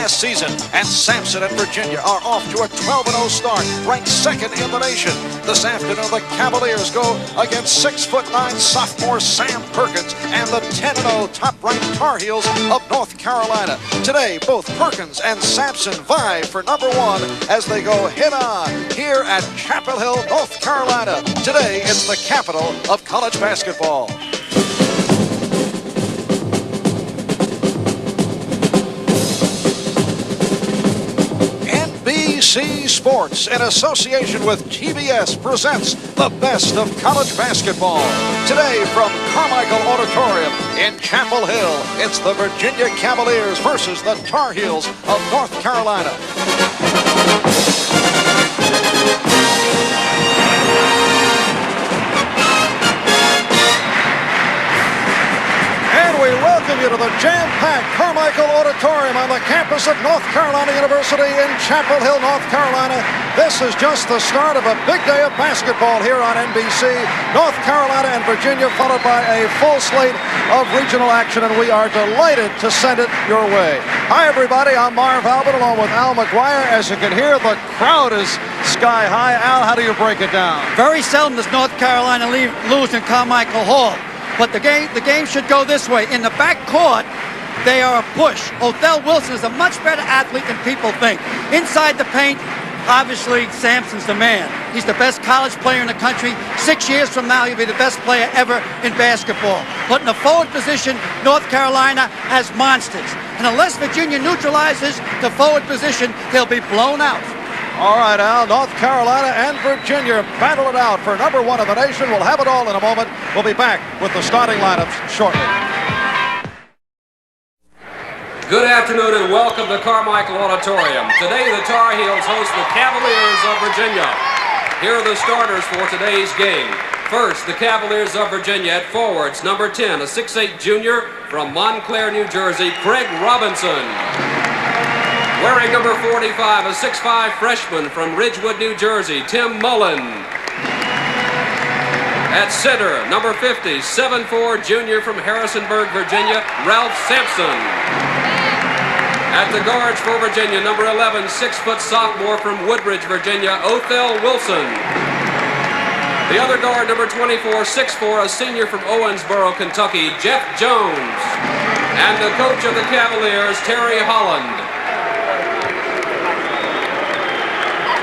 last season, and Sampson and Virginia are off to a 12-0 start, ranked second in the nation. This afternoon, the Cavaliers go against 6'9" sophomore Sam Perkins and the 10-0 top-ranked Tar Heels of North Carolina. Today, both Perkins and Sampson vie for number one as they go head-on here at Chapel Hill, North Carolina. Today, it's the capital of college basketball. NBC Sports, in association with TBS, presents the best of college basketball. Today from Carmichael Auditorium in Chapel Hill, it's the Virginia Cavaliers versus the Tar Heels of North Carolina. We welcome you to the jam-packed Carmichael Auditorium on the campus of North Carolina University in Chapel Hill, North Carolina. This is just the start of a big day of basketball here on NBC. North Carolina and Virginia, followed by a full slate of regional action, and we are delighted to send it your way. Hi, everybody. I'm Marv Albert, along with Al McGuire. As you can hear, the crowd is sky high. Al, how do you break it down? Very seldom does North Carolina lose in Carmichael Hall. But the game should go this way. In the back court, they are a push. Othell Wilson is a much better athlete than people think. Inside the paint, obviously, Sampson's the man. He's the best college player in the country. 6 years from now, he'll be the best player ever in basketball. But in the forward position, North Carolina has monsters. And unless Virginia neutralizes the forward position, they'll be blown out. All right, Al, North Carolina and Virginia battle it out for number one of the nation. We'll have it all in a moment. We'll be back with the starting lineups shortly. Good afternoon and welcome to Carmichael Auditorium. Today the Tar Heels host the Cavaliers of Virginia. Here are the starters for today's game. First, the Cavaliers of Virginia at forwards, number 10, a 6'8" junior from Montclair, New Jersey, Craig Robinson. Wearing number 45, a 6'5" freshman from Ridgewood, New Jersey, Tim Mullen. At center, number 50, 7'4" junior from Harrisonburg, Virginia, Ralph Sampson. At the guards for Virginia, number 11, 6-foot sophomore from Woodbridge, Virginia, Othell Wilson. The other guard, number 24, 6'4", a senior from Owensboro, Kentucky, Jeff Jones. And the coach of the Cavaliers, Terry Holland.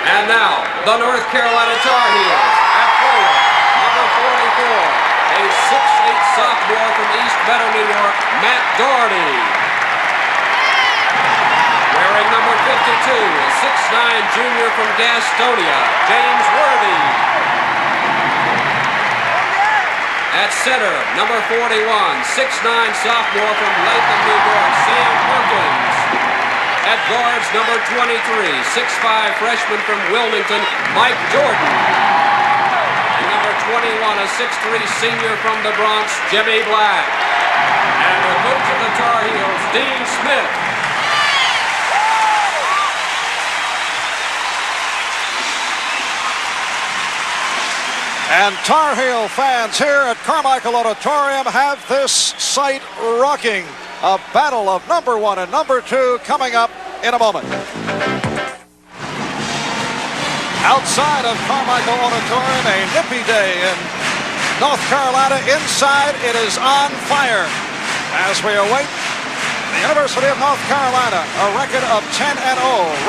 And now, the North Carolina Tar Heels at forward, number 44, a 6'8" sophomore from East Meadow, New York, Matt Doherty. Wearing number 52, a 6'9" junior from Gastonia, James Worthy. At center, number 41, 6'9" sophomore from Latham, New York, Sam Perkins. At guards, number 23, 6'5" freshman from Wilmington, Mike Jordan. And number 21, a 6'3" senior from the Bronx, Jimmy Black. And the coach of the Tar Heels, Dean Smith. And Tar Heel fans here at Carmichael Auditorium have this site rocking. A battle of number one and number two coming up in a moment. Outside of Carmichael Auditorium, a nippy day in North Carolina. Inside, it is on fire as we await the University of North Carolina, a record of 10-0,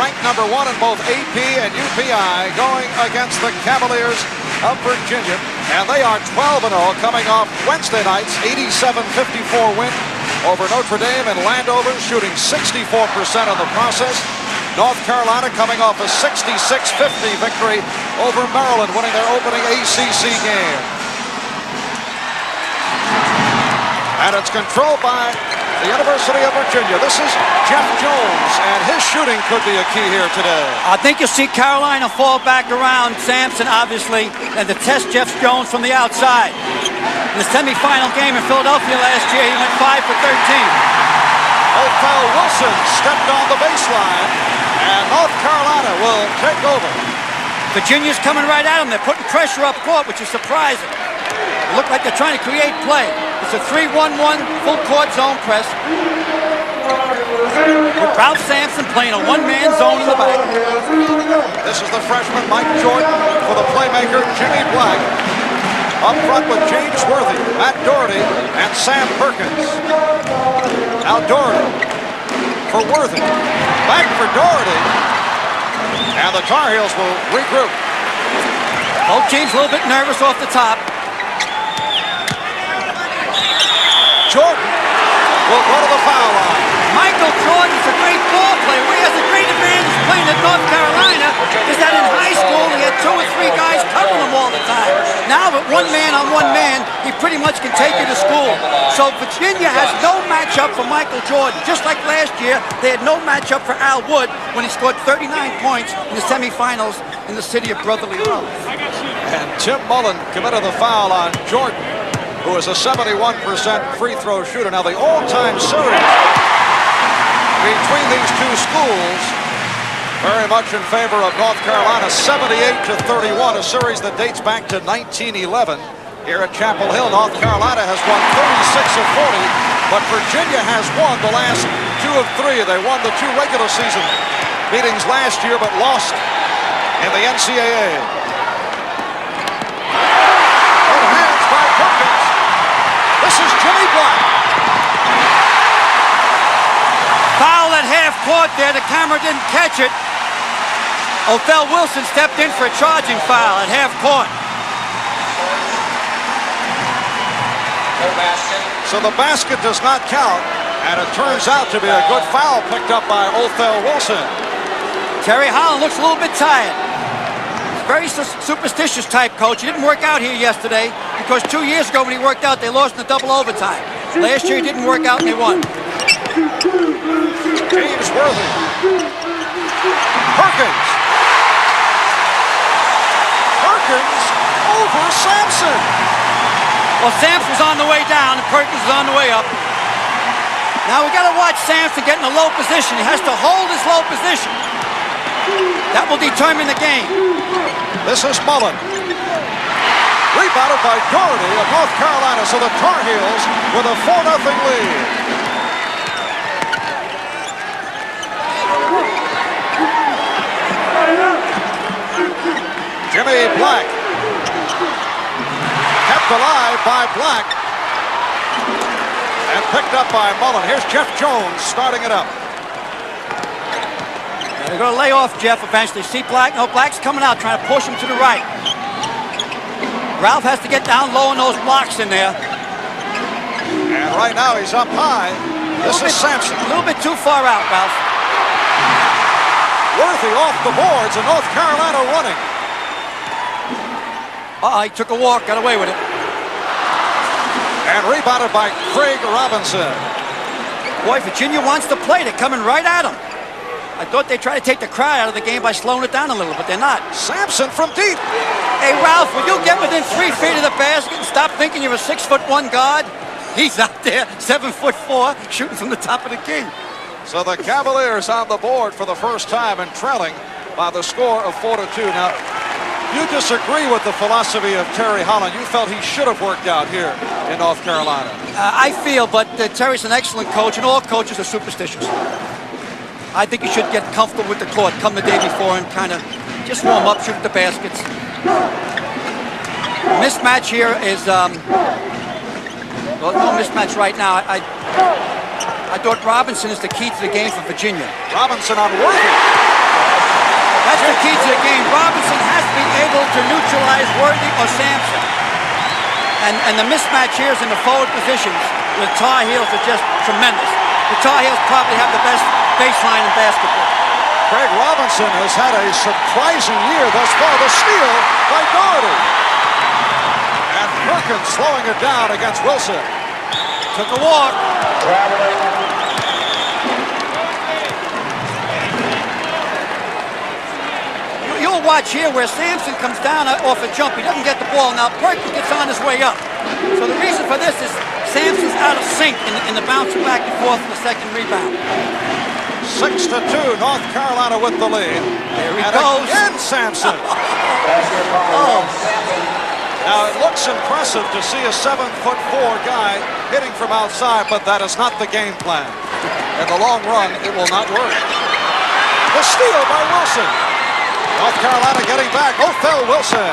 ranked number one in both AP and UPI, going against the Cavaliers of Virginia. And they are 12-0 coming off Wednesday night's 87-54 win over Notre Dame and Landover, shooting 64% of the process. North Carolina coming off a 66-50 victory over Maryland, winning their opening ACC game. And it's controlled by the University of Virginia. This is Jeff Jones, and his shooting could be a key here today. I think you'll see Carolina fall back around Sampson, obviously, and to test Jeff Jones from the outside. In the semifinal game in Philadelphia last year, he went 5 for 13. Othell Wilson stepped on the baseline, and North Carolina will take over. Virginia's coming right at them. They're putting pressure up court, which is surprising. It looked like they're trying to create play. It's a 3-1-1 full court zone press. with Ralph Sampson playing a one-man zone in the back. This is the freshman Mike Jordan for the playmaker Jimmy Black. Up front with James Worthy, Matt Doherty, and Sam Perkins. Now Doherty for Worthy. Back for Doherty. And the Tar Heels will regroup. Both teams a little bit nervous off the top. Jordan will go to the foul line. Michael Jordan's a great ball player. He has a great advantage playing at North Carolina is that in high school he had 2 or 3 guys covering him all the time. Now with one man on one man, he pretty much can take you to school. So Virginia has no matchup for Michael Jordan. Just like last year, they had no matchup for Al Wood when he scored 39 points in the semifinals in the city of brotherly love. And Tim Mullen committed the foul on Jordan, who is a 71% free throw shooter. Now the all-time series between these two schools, very much in favor of North Carolina, 78-31, a series that dates back to 1911. Here at Chapel Hill, North Carolina has won 36 of 40, but Virginia has won the last 2 of 3. They won the 2 regular season meetings last year, but lost in the NCAA. In hands by Perkins. This is Jimmy Black. Foul at half court there. The camera didn't catch it. Othell Wilson stepped in for a charging foul at half court. So the basket does not count, and it turns out to be a good foul picked up by Othell Wilson. Terry Holland looks a little bit tired. He's a very superstitious type coach. He didn't work out here yesterday because 2 years ago when he worked out, they lost in the double overtime. Last year he didn't work out and they won. James Worthy. Perkins. Perkins over Sampson. Well, Sampson's on the way down and Perkins is on the way up. Now we got to watch Sampson get in a low position. He has to hold his low position. That will determine the game. This is Mullen. Rebounded by Doherty of North Carolina, so the Tar Heels with a 4-0 lead. Jimmy Black. Kept alive by Black. And picked up by Mullen. Here's Jeff Jones starting it up. They're going to lay off Jeff eventually. See Black? No, Black's coming out trying to push him to the right. Ralph has to get down low in those blocks in there. And right now he's up high. This is Sampson. A little bit too far out, Ralph. Worthy off the boards and North Carolina running. He took a walk, got away with it. And rebounded by Craig Robinson. Boy, Virginia wants to play. They're coming right at him. I thought they'd try to take the crowd out of the game by slowing it down a little, but they're not. Sampson from deep. Hey, Ralph, will you get within 3 feet of the basket and stop thinking you're a 6'1" guard? He's out there, 7'4", shooting from the top of the key. So the Cavaliers on the board for the first time and trailing by the score of 4-2. Now, you disagree with the philosophy of Terry Holland. You felt he should have worked out here in North Carolina. I feel, but Terry's an excellent coach, and all coaches are superstitious. I think he should get comfortable with the court, come the day before and kind of just warm up, shoot at the baskets. Mismatch here is, well, no mismatch right now. I thought Robinson is the key to the game for Virginia. Robinson on Worthy. That's the key to the game. Robinson has to be able to neutralize Worthy or Sampson. And the mismatch here is in the forward positions. The Tar Heels are just tremendous. The Tar Heels probably have the best baseline in basketball. Craig Robinson has had a surprising year thus far. The steal by Doherty. And Perkins slowing it down against Wilson. Took a walk. You'll watch here where Sampson comes down off a jump. He doesn't get the ball. Now Perkins gets on his way up. So the reason for this is Sampson's out of sync in the bouncing back and forth for the second rebound. 6-2, North Carolina with the lead. There he goes. Again, Sampson. Now, it looks impressive to see a 7'4" guy hitting from outside, but that is not the game plan. in the long run, it will not work. The steal by Wilson. North Carolina getting back. Othell Wilson.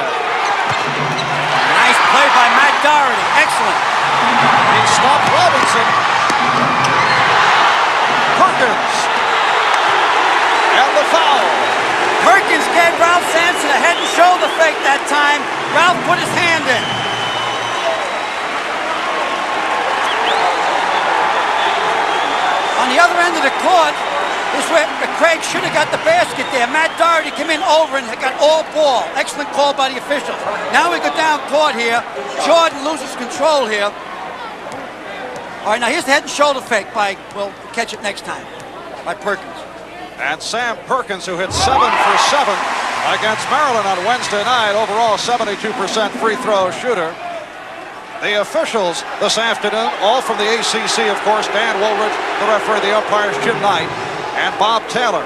Nice play by Matt Doherty. Excellent. He stopped Robinson. Perkins. And the foul. Perkins gave Ralph Sampson a head and shoulder fake that time. Ralph put his hand in. On the other end of the court is where Craig should have got the basket there. Matt Doherty came in over and got all ball. Excellent call by the officials. Now we go down court here. Jordan loses control here. All right, now here's the head and shoulder fake by, we'll catch it next time, by Perkins. And Sam Perkins, who hit 7 for 7 against Maryland on Wednesday night, overall 72% free throw shooter. The officials this afternoon, all from the ACC, of course, Dan Woolridge, the referee, the umpires, Jim Knight, and Bob Taylor.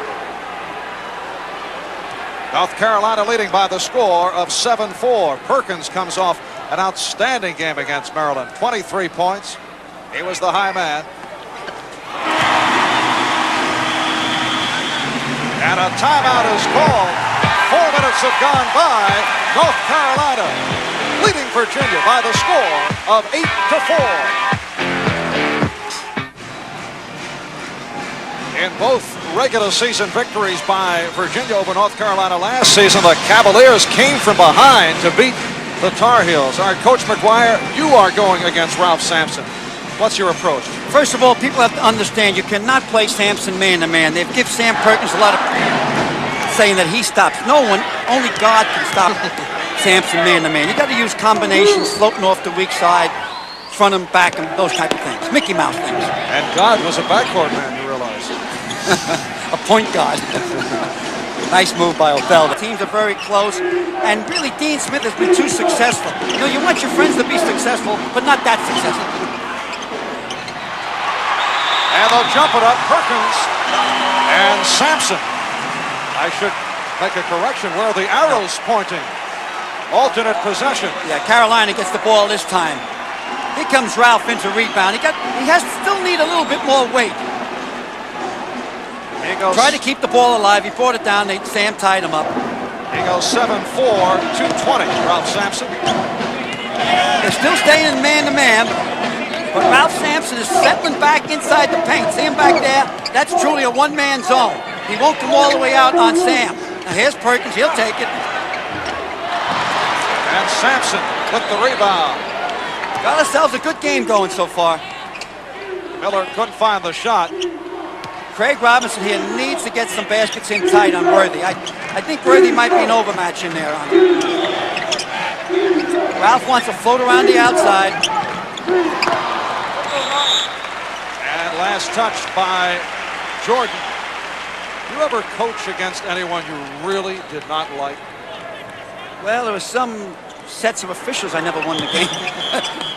North Carolina leading by the score of 7-4. Perkins comes off an outstanding game against Maryland. 23 points. He was the high man. And a timeout is called. 4 minutes have gone by. North Carolina leading Virginia by the score of 8-4. In both regular season victories by Virginia over North Carolina last season, the Cavaliers came from behind to beat the Tar Heels. All right, Coach McGuire, you are going against Ralph Sampson. What's your approach? First of all, people have to understand you cannot play Sampson man-to-man. They've given Sam Perkins a lot of saying that he stops. No one, only God can stop Sampson man-to-man. You got to use combinations, floating off the weak side, front him, back him, those type of things. Mickey Mouse things. And God was a backcourt man, you realize. A point guard. Nice move by Othell. The teams are very close, and really Dean Smith has been too successful. You know, you want your friends to be successful, but not that successful. And they'll jump it up, Perkins and Sampson. I should make a correction. Where are the arrows pointing? Alternate possession. Yeah, Carolina gets the ball this time. Here comes Ralph into rebound. He has still need a little bit more weight. He goes. Try to keep the ball alive. He brought it down. Sam tied him up. He goes 7-4, 220. Ralph Sampson. They're still staying in man-to-man. But Ralph Sampson is settling back inside the paint. See him back there? That's truly a one-man zone. He won't come all the way out on Sam. Now here's Perkins. He'll take it. And Sampson with the rebound. Got ourselves a good game going so far. Miller couldn't find the shot. Craig Robinson here needs to get some baskets in tight on Worthy. I think Worthy might be an overmatch in there on him. Ralph wants to float around the outside. And last touch by Jordan. You ever coach against anyone you really did not like? Well, there was some sets of officials I never won the game.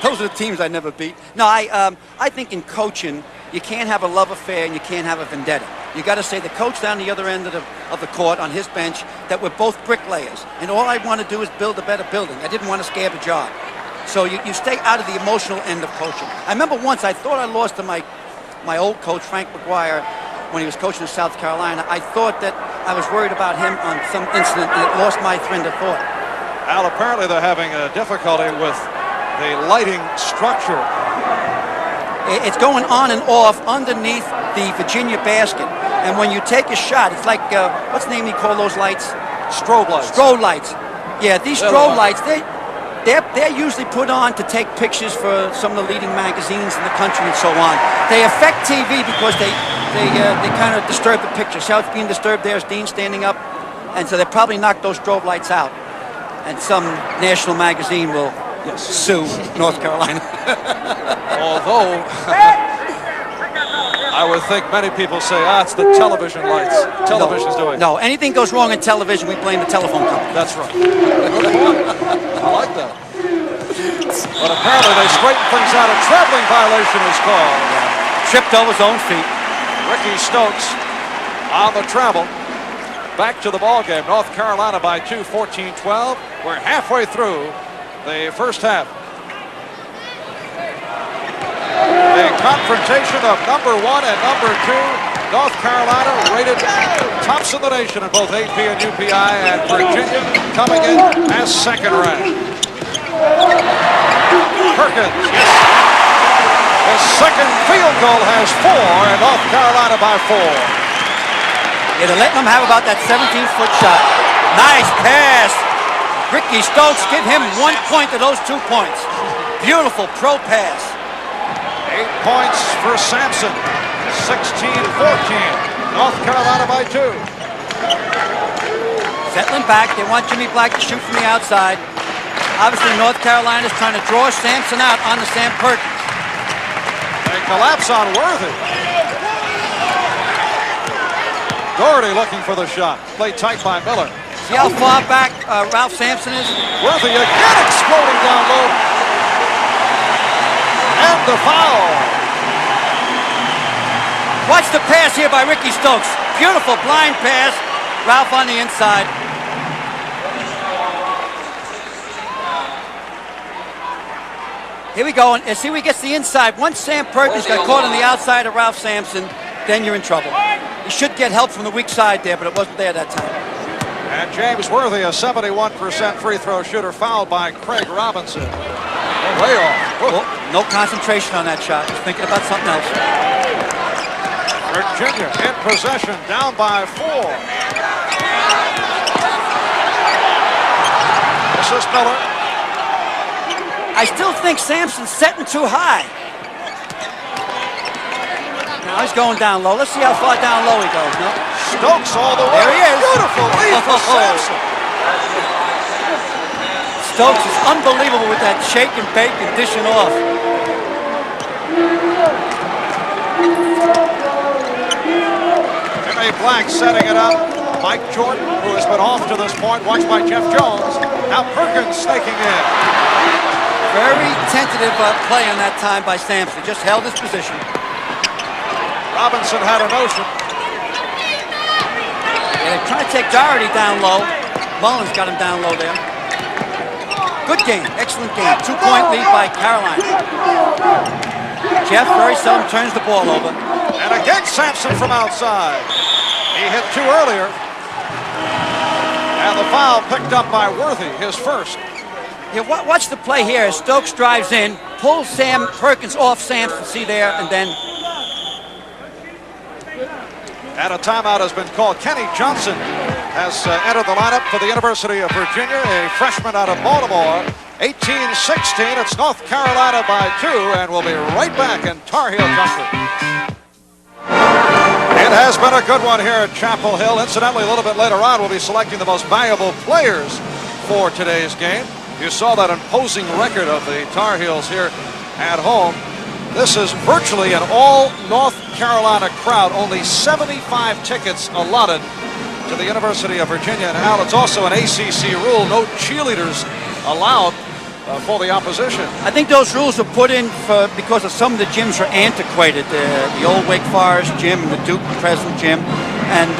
Those are the teams I never beat. No, I think in coaching, you can't have a love affair and you can't have a vendetta. You got to say the coach down the other end of the court on his bench that we're both bricklayers, and all I want to do is build a better building. I didn't want to scab a job. So you stay out of the emotional end of coaching. I remember once I thought I lost to my old coach, Frank McGuire, when he was coaching in South Carolina. I thought that I was worried about him on some incident, and it lost my train of thought. Al, apparently they're having a difficulty with the lighting structure. It's going on and off underneath the Virginia basket. And when you take a shot, it's like, what's the name you call those lights? Strobe lights. Strobe lights. Yeah, these strobe lights, they're usually put on to take pictures for some of the leading magazines in the country and so on. They affect TV because they kind of disturb the picture. See how it's being disturbed? There's Dean standing up. And so they probably knocked those strobe lights out. And some national magazine will sue North Carolina. Although, I would think many people say, it's the television lights. Television's doing it. No, anything goes wrong in television, we blame the telephone company. That's right. I like that. But apparently they straighten things out. A traveling violation is called. Tripped over his own feet. Ricky Stokes on the travel. Back to the ball game. North Carolina by 2, 14-12. We're halfway through the first half. A confrontation of number 1 and number 2. North Carolina rated tops in the nation in both AP and UPI, and Virginia coming in as second ranked. Perkins, yes. His second field goal has 4, and North Carolina by 4. Yeah, they're letting them have about that 17-foot shot. Nice pass. Ricky Stokes, give him 1 point to those 2 points. Beautiful pro pass. 8 points for Sampson. 16-14. North Carolina by 2. Settling back. They want Jimmy Black to shoot from the outside. Obviously, North Carolina is trying to draw Sampson out on the Sam Perkins. They collapse on Worthy. Doherty looking for the shot. Played tight by Miller. See how far back Ralph Sampson is? Worthy again exploding down low. And the foul. Watch the pass here by Ricky Stokes. Beautiful blind pass. Ralph on the inside. Here we go. And see, he gets the inside. Once Sam Perkins got caught on the outside of Ralph Sampson, then you're in trouble. You should get help from the weak side there, but it wasn't there that time. And James Worthy, a 71% free throw shooter, fouled by Craig Robinson. Way off. Oh, no concentration on that shot. He's thinking about something else. Virginia in possession, down by 4. This is Miller. I still think Sampson's setting too high. Now he's going down low. Let's see how far down low he goes. No? Stokes all the way. There he is. Beautiful lead for Sampson. Stokes is unbelievable with that shake and bake and dishing off. Jimmy Black setting it up. Mike Jordan, who has been off to this point, watched by Jeff Jones. Now Perkins snaking in. Very tentative play on that time by Sampson. Just held his position. Robinson had a notion. Yeah, they're trying to take Doherty down low. Mullins got him down low there. Good game. Excellent game. 2-point lead by Carolina. Jeff very seldom turns the ball over. And again, Sampson from outside. He hit 2 earlier. And the foul picked up by Worthy, his first. Yeah, watch the play here. Stokes drives in, pulls Sam Perkins off Sampson, see there, and then... And a timeout has been called. Kenny Johnson has entered the lineup for the University of Virginia, a freshman out of Baltimore. 18-16, it's North Carolina by 2, and we'll be right back in Tar Heel country. It has been a good one here at Chapel Hill. Incidentally, a little bit later on, we'll be selecting the most valuable players for today's game. You saw that imposing record of the Tar Heels here at home. This is virtually an all North Carolina crowd. Only 75 tickets allotted to the University of Virginia. And Al, it's also an ACC rule. No cheerleaders allowed for the opposition. I think those rules were put in because of some of the gyms are antiquated. The old Wake Forest gym and the Duke Preston gym. And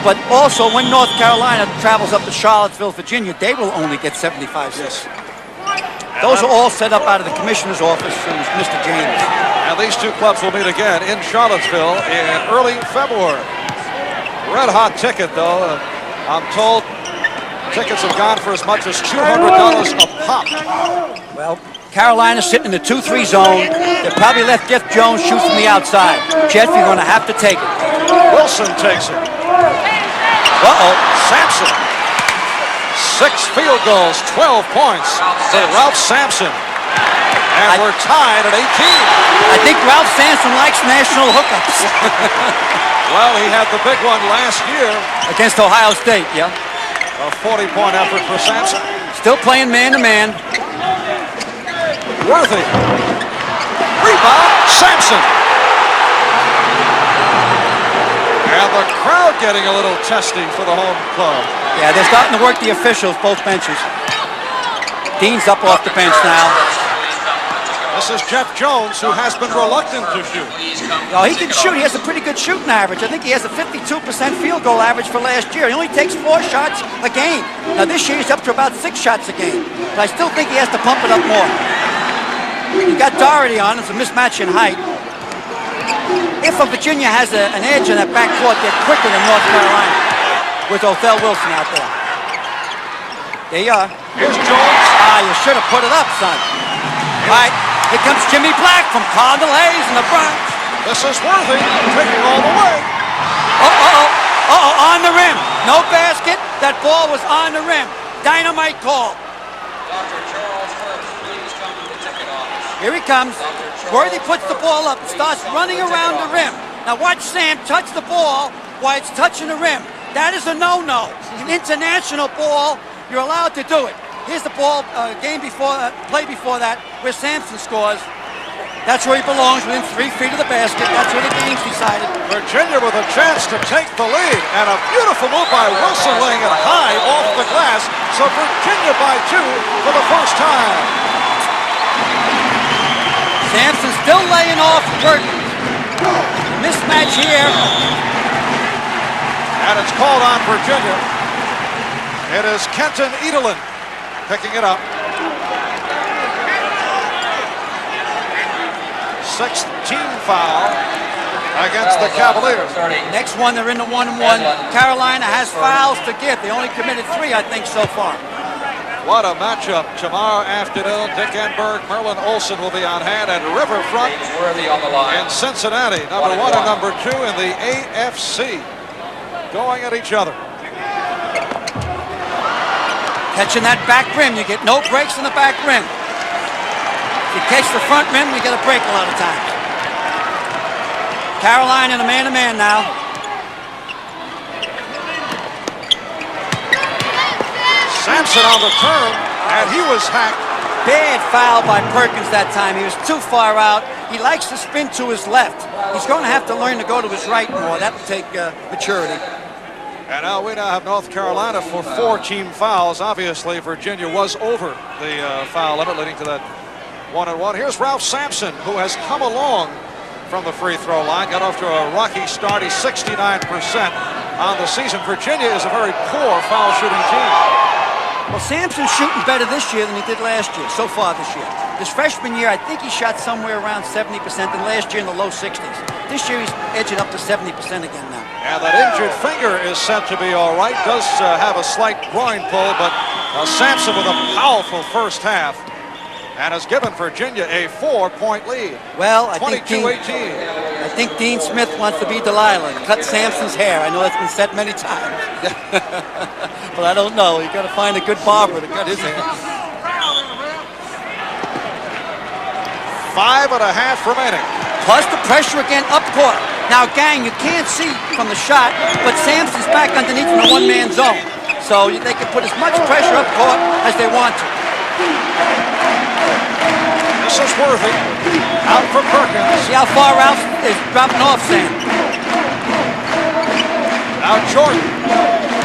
but also when North Carolina travels up to Charlottesville, Virginia, they will only get 75 seats. Yes. Those are all set up out of the commissioner's office, Mr. James. And these two clubs will meet again in Charlottesville in early February. Red hot ticket, though. I'm told tickets have gone for as much as $200 a pop. Well, Carolina's sitting in the 2-3 zone. They probably let Jeff Jones shoot from the outside. Jeff, you're going to have to take it. Wilson takes it. Uh-oh. Sampson. 6 field goals, 12 points for Ralph Sampson. And we're tied at 18. I think Ralph Sampson likes national hookups. Well, he had the big one last year. Against Ohio State, yeah. A 40-point effort for Sampson. Still playing man-to-man. Worthy. Rebound, Sampson. And the crowd getting a little testy for the home club. Yeah, they're starting to work the officials, both benches. Dean's up off the bench now. This is Jeff Jones, who has been reluctant to shoot. Oh, he can shoot. He has a pretty good shooting average. I think he has a 52% field goal average for last year. He only takes 4 shots a game. Now, this year he's up to about 6 shots a game. But I still think he has to pump it up more. You got Doherty on. It's a mismatch in height. If Virginia has an edge in that backcourt, they're quicker than North Carolina with Othell Wilson out there. There you are. Here's Jones. You should have put it up, son. All right, here comes Jimmy Black from Cardinal Hayes in the Bronx. This is Worthy taking all the way. On the rim. No basket. That ball was on the rim. Dynamite call. Dr. Charles Hurst, please come to the ticket office. Here he comes. Worthy puts the ball up and starts running around the rim. Now watch Sam touch the ball while it's touching the rim. That is a no-no. An international ball, you're allowed to do it. Here's the ball, play before that, where Sampson scores. That's where he belongs, within 3 feet of the basket. That's where the game's decided. Virginia with a chance to take the lead. And a beautiful move by Wilson, laying it high off the glass. So Virginia by 2 for the first time. Sampson still laying off Perkins. Mismatch here. And it's called on Virginia. It is Kenton Edelin picking it up. 6th team foul against the Cavaliers. Next one, they're in the 1-1. Carolina has fouls to give. They only committed 3, I think, so far. What a matchup tomorrow afternoon. Dick Enberg, Merlin Olsen will be on hand at Riverfront in Cincinnati. Number 1 and number 2 in the AFC going at each other. Catching that back rim, you get no breaks in the back rim. You catch the front rim, you get a break a lot of times. Carolina in a man-to-man now. Sampson on the turn, and he was hacked. Bad foul by Perkins that time. He was too far out. He likes to spin to his left. He's going to have to learn to go to his right more. That will take maturity. And now we have North Carolina for 4 team fouls. Obviously, Virginia was over the foul limit, leading to that 1-1. Here's Ralph Sampson, who has come along from the free throw line. Got off to a rocky start. He's 69% on the season. Virginia is a very poor foul shooting team. Well, Sampson's shooting better this year than he did last year, so far this year. His freshman year, I think he shot somewhere around 70%, and last year in the low 60s. This year he's edging up to 70% again now. And that injured finger is said to be all right. Does have a slight groin pull, but Sampson with a powerful first half. And has given Virginia a 4-point lead. Well, I 22-18. think Dean Smith wants to be Delilah and cut Sampson's hair. I know that's been said many times. But I don't know. You got to find a good barber to cut his hair. 5.5 remaining. Plus the pressure again up court. Now, gang, you can't see from the shot, but Sampson's back underneath in the one-man zone. So they can put as much pressure up court as they want to. This is Worthy. Out for Perkins. See how far Ralph is dropping off, Sam. Now Jordan.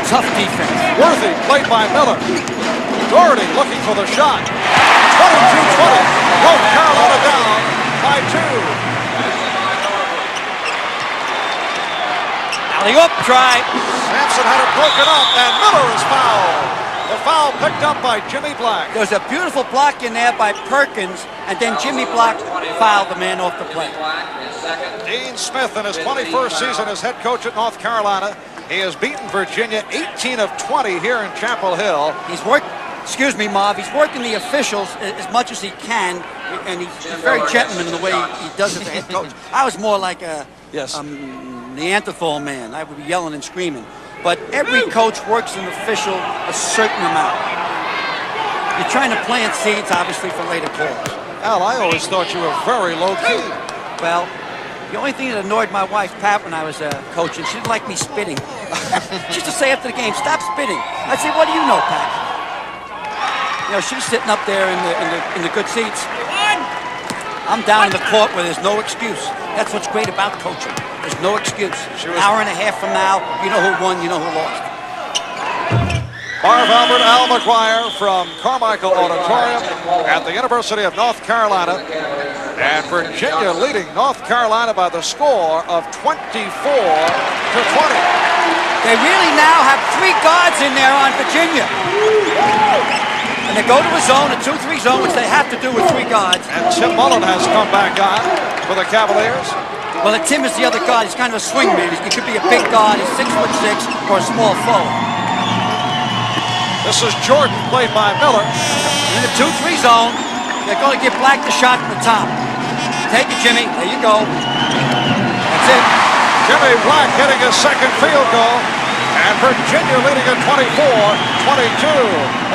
Tough defense. Worthy played by Miller. Doherty looking for the shot. 22-20. North Carolina down by 2. Alley-oop try. Sampson had it broken up, and Miller is fouled. The foul picked up by Jimmy Black. There was a beautiful block in there by Perkins, and then Jimmy Black fouled the man off the play. Dean Smith in his 21st season as head coach at North Carolina. He has beaten Virginia 18 of 20 here in Chapel Hill. He's working, excuse me, Marv, he's working the officials as much as he can, and he's very gentleman in the way he does it as a head coach. I was more like a Neanderthal man. I would be yelling and screaming. But every coach works an official a certain amount. You're trying to plant seeds, obviously, for later calls. Al, I always thought you were very low-key. Well, the only thing that annoyed my wife, Pat, when I was coaching, she didn't like me spitting. She used to say after the game, "Stop spitting." I'd say, "What do you know, Pat?" You know, she's sitting up there in the good seats. I'm down in the court where there's no excuse. That's what's great about coaching. There's no excuse. An hour and a half from now, you know who won, you know who lost. Marv Albert, Al McGuire from Carmichael Auditorium at the University of North Carolina. And Virginia leading North Carolina by the score of 24-20. They really now have 3 guards in there on Virginia. And they go to a zone, a 2-3 zone, which they have to do with 3 guards. And Tim Mullen has come back on for the Cavaliers. Well, Tim is the other guard. He's kind of a swing man. He could be a big guard. He's 6'6" or a small forward. This is Jordan, played by Miller. In the 2-3 zone, they're going to give Black the shot from the top. Take it, Jimmy. There you go. That's it. Jimmy Black hitting his second field goal. And Virginia leading at 24-22.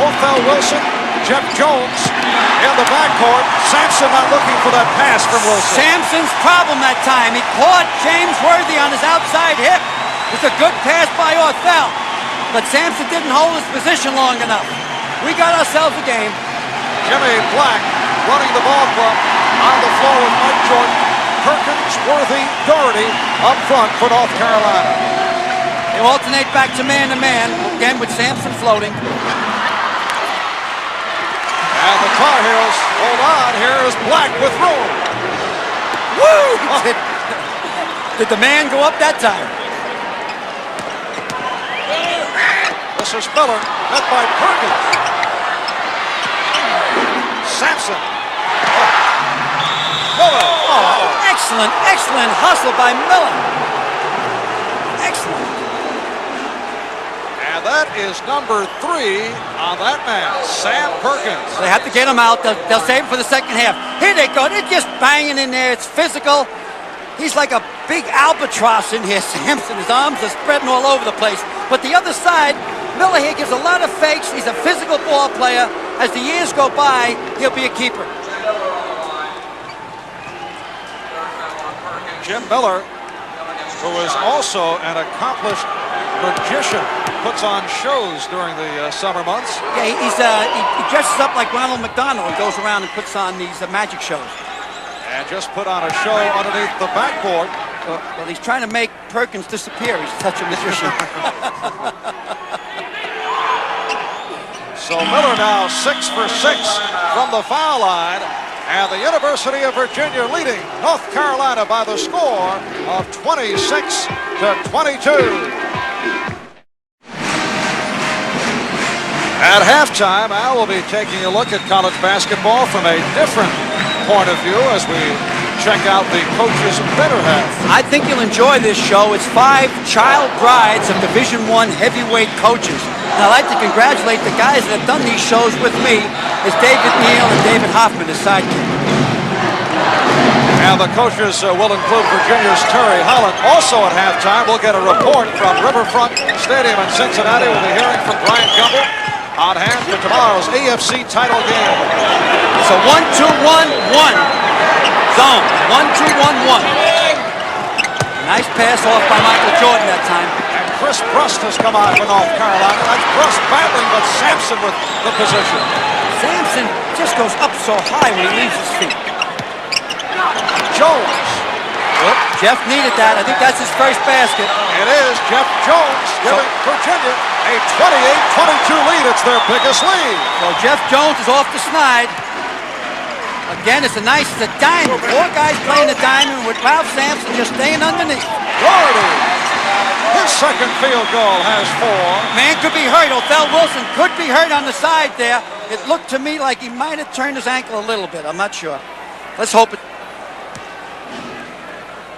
Othell Wilson, Jeff Jones in the backcourt. Sampson not looking for that pass from Wilson. Sampson's problem that time. He caught James Worthy on his outside hip. It's a good pass by Othell. But Sampson didn't hold his position long enough. We got ourselves a game. Jimmy Black running the ball club on the floor with Mike Jordan. Perkins, Worthy, Doherty up front for North Carolina. They alternate back to man-to-man, again with Sampson floating. And the Tar Heels hold on. Here is Black with room. Woo! Did the man go up that time? This is Miller, met by Perkins. Sampson. Miller. Oh, excellent hustle by Miller. Excellent. And that is number 3 on that man, Sam Perkins. They have to get him out. They'll save him for the second half. Here they go. They're just banging in there. It's physical. He's like a big albatross in here, Sampson. His arms are spreading all over the place. But the other side, Miller here gives a lot of fakes. He's a physical ball player. As the years go by, he'll be a keeper. Jim Miller, who is also an accomplished magician, puts on shows during the summer months. Yeah, he dresses up like Ronald McDonald and goes around and puts on these magic shows. And just put on a show underneath the backboard. Well, he's trying to make Perkins disappear. He's such a magician. So Miller now 6 for 6 from the foul line. And the University of Virginia leading North Carolina by the score of 26-22. At halftime, Al will be taking a look at college basketball from a different point of view as we check out the coach's better half. I think you'll enjoy this show. It's 5 child brides of Division I heavyweight coaches. And I'd like to congratulate the guys that have done these shows with me. It's David Neal and David Hoffman, his sidekick. And the coaches will include Virginia's Terry Holland. Also at halftime, we'll get a report from Riverfront Stadium in Cincinnati. We'll be hearing from Brian Gumbel on hand for tomorrow's AFC title game. It's a 1-2-1-1 zone. 1-2-1-1. Nice pass off by Michael Jordan that time. And Chris Brust has come on for North Carolina. That's Brust battling, but Sampson with the position. Sampson just goes up so high when he leaves his feet. Jones. Yep, Jeff needed that. I think that's his first basket. It is Jeff Jones giving Virginia a 28-22 lead. It's their biggest lead. So Jeff Jones is off the snide. Again, it's a diamond. 4 guys playing the diamond with Ralph Sampson just staying underneath. Doherty. His second field goal has 4. Man could be hurt. Othell Wilson could be hurt on the side there. It looked to me like he might have turned his ankle a little bit. I'm not sure. Let's hope it.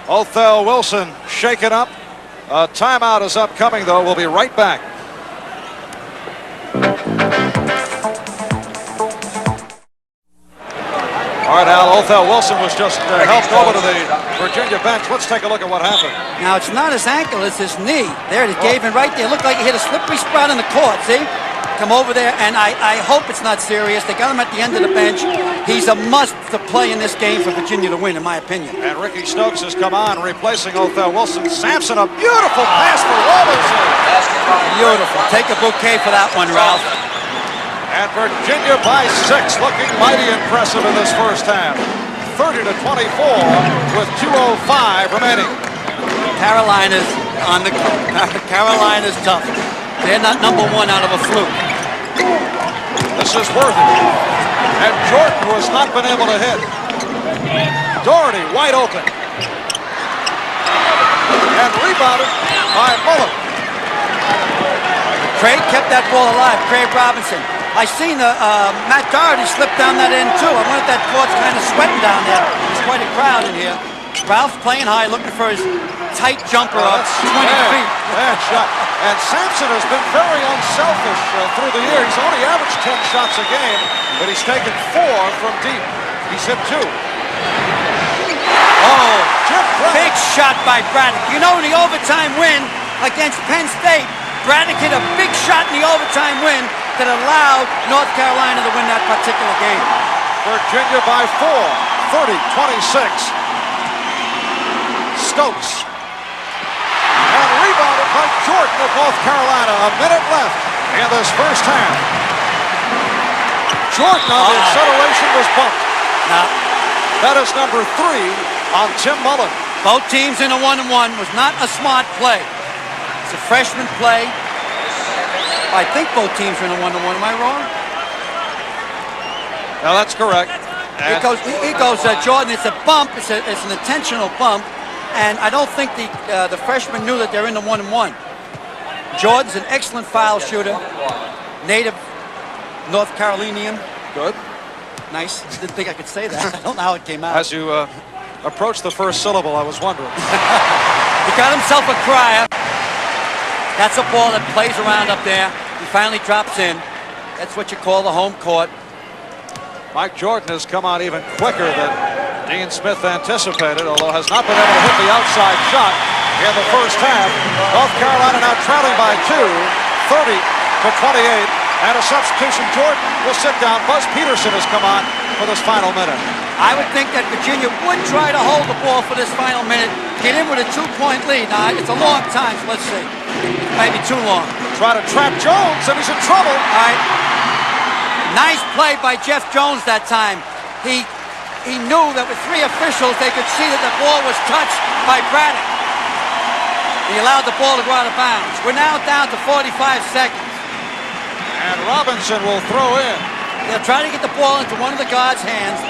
Othell Wilson shaken up. A timeout is upcoming, though. We'll be right back. All right, Al, Othell Wilson was just helped over to the Virginia bench. Let's take a look at what happened. Now, it's not his ankle, it's his knee. There, it gave in right there. It looked like he hit a slippery spot in the court, see? Come over there, and I hope it's not serious. They got him at the end of the bench. He's a must to play in this game for Virginia to win, in my opinion. And Ricky Stokes has come on, replacing Othell Wilson. Sampson, a beautiful pass for Robinson. Beautiful. Take a bouquet for that one, Ralph. And Virginia by 6, looking mighty impressive in this first half. 30-24 with 2:05 remaining. Carolina's on the Carolina's tough. They're not number 1 out of a fluke. This is Worthy. And Jordan who has not been able to hit. Doherty wide open. And rebounded by Mullen. Craig kept that ball alive. Craig Robinson. I seen Matt Doherty slip down that end too. I wonder if that court's kind of sweating down there. There's quite a crowd in here. Ralph's playing high, looking for his tight jumper up 20 feet. Bad shot. And Sampson has been very unselfish through the year. He's only averaged 10 shots a game, but he's taken 4 from deep. He's hit 2. Oh, big shot by Braddock. You know, in the overtime win against Penn State, Braddock hit a big shot in the overtime win that allowed North Carolina to win that particular game. Virginia by 4, 30-26. Stokes. And rebounded by Jordan of North Carolina. A minute left in this first half. Jordan on the acceleration was bumped. Now, that is number 3 on Tim Mullen. both teams in a 1-1 was not a smart play. It's a freshman play. I think both teams are in a 1-1. Am I wrong? No, that's correct. It goes, Jordan. It's a bump. It's an intentional bump, and I don't think the freshman knew that they're in the 1-1. Jordan's an excellent foul shooter, native North Carolinian. Good. Nice. Didn't think I could say that. I don't know how it came out. As you approached the first syllable, I was wondering. He got himself a crier. That's a ball that plays around up there. He finally drops in. That's what you call the home court. Mike Jordan has come out even quicker than Dean Smith anticipated, although has not been able to hit the outside shot in the first half. North Carolina now trailing by 2, 30-28. And a substitution. Jordan will sit down. Buzz Peterson has come on for this final minute. I would think that Virginia would try to hold the ball for this final minute, get in with a 2-point lead. Now, it's a long time, so let's see. Maybe too long. Try to trap Jones, and he's in trouble. All right. Nice play by Jeff Jones that time. He knew that with 3 officials, they could see that the ball was touched by Braddock. He allowed the ball to go out of bounds. We're now down to 45 seconds. And Robinson will throw in. They'll try to get the ball into one of the guards' hands.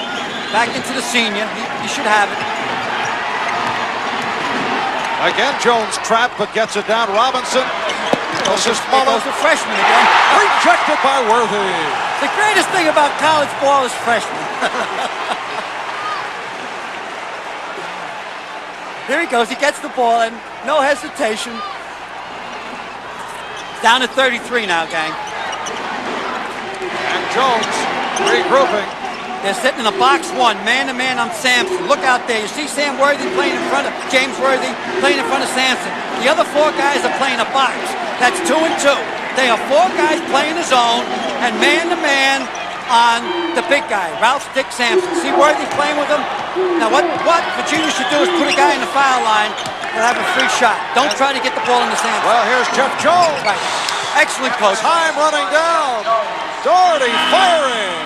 Back into the senior. He should have it. Again, Jones trapped, but gets it down. Robinson. Goes the freshman again. Rejected by Worthy. The greatest thing about college ball is freshmen. Here he goes. He gets the ball, and no hesitation. Down to 33 now, gang. And Jones regrouping. They're sitting in a box 1, man-to-man on Sampson. Look out there. You see Sam Worthy playing in front of James Worthy, playing in front of Sampson. The other 4 guys are playing a box. That's 2 and 2. They are 4 guys playing the zone, and man-to-man on the big guy, Ralph Dick Sampson. See Worthy playing with him? Now what Virginia should do is put a guy in the foul line and have a free shot. Don't try to get the ball in the Sampson. Well, here's Jeff Jones. Right. Excellent coach. Time running down. Doherty firing.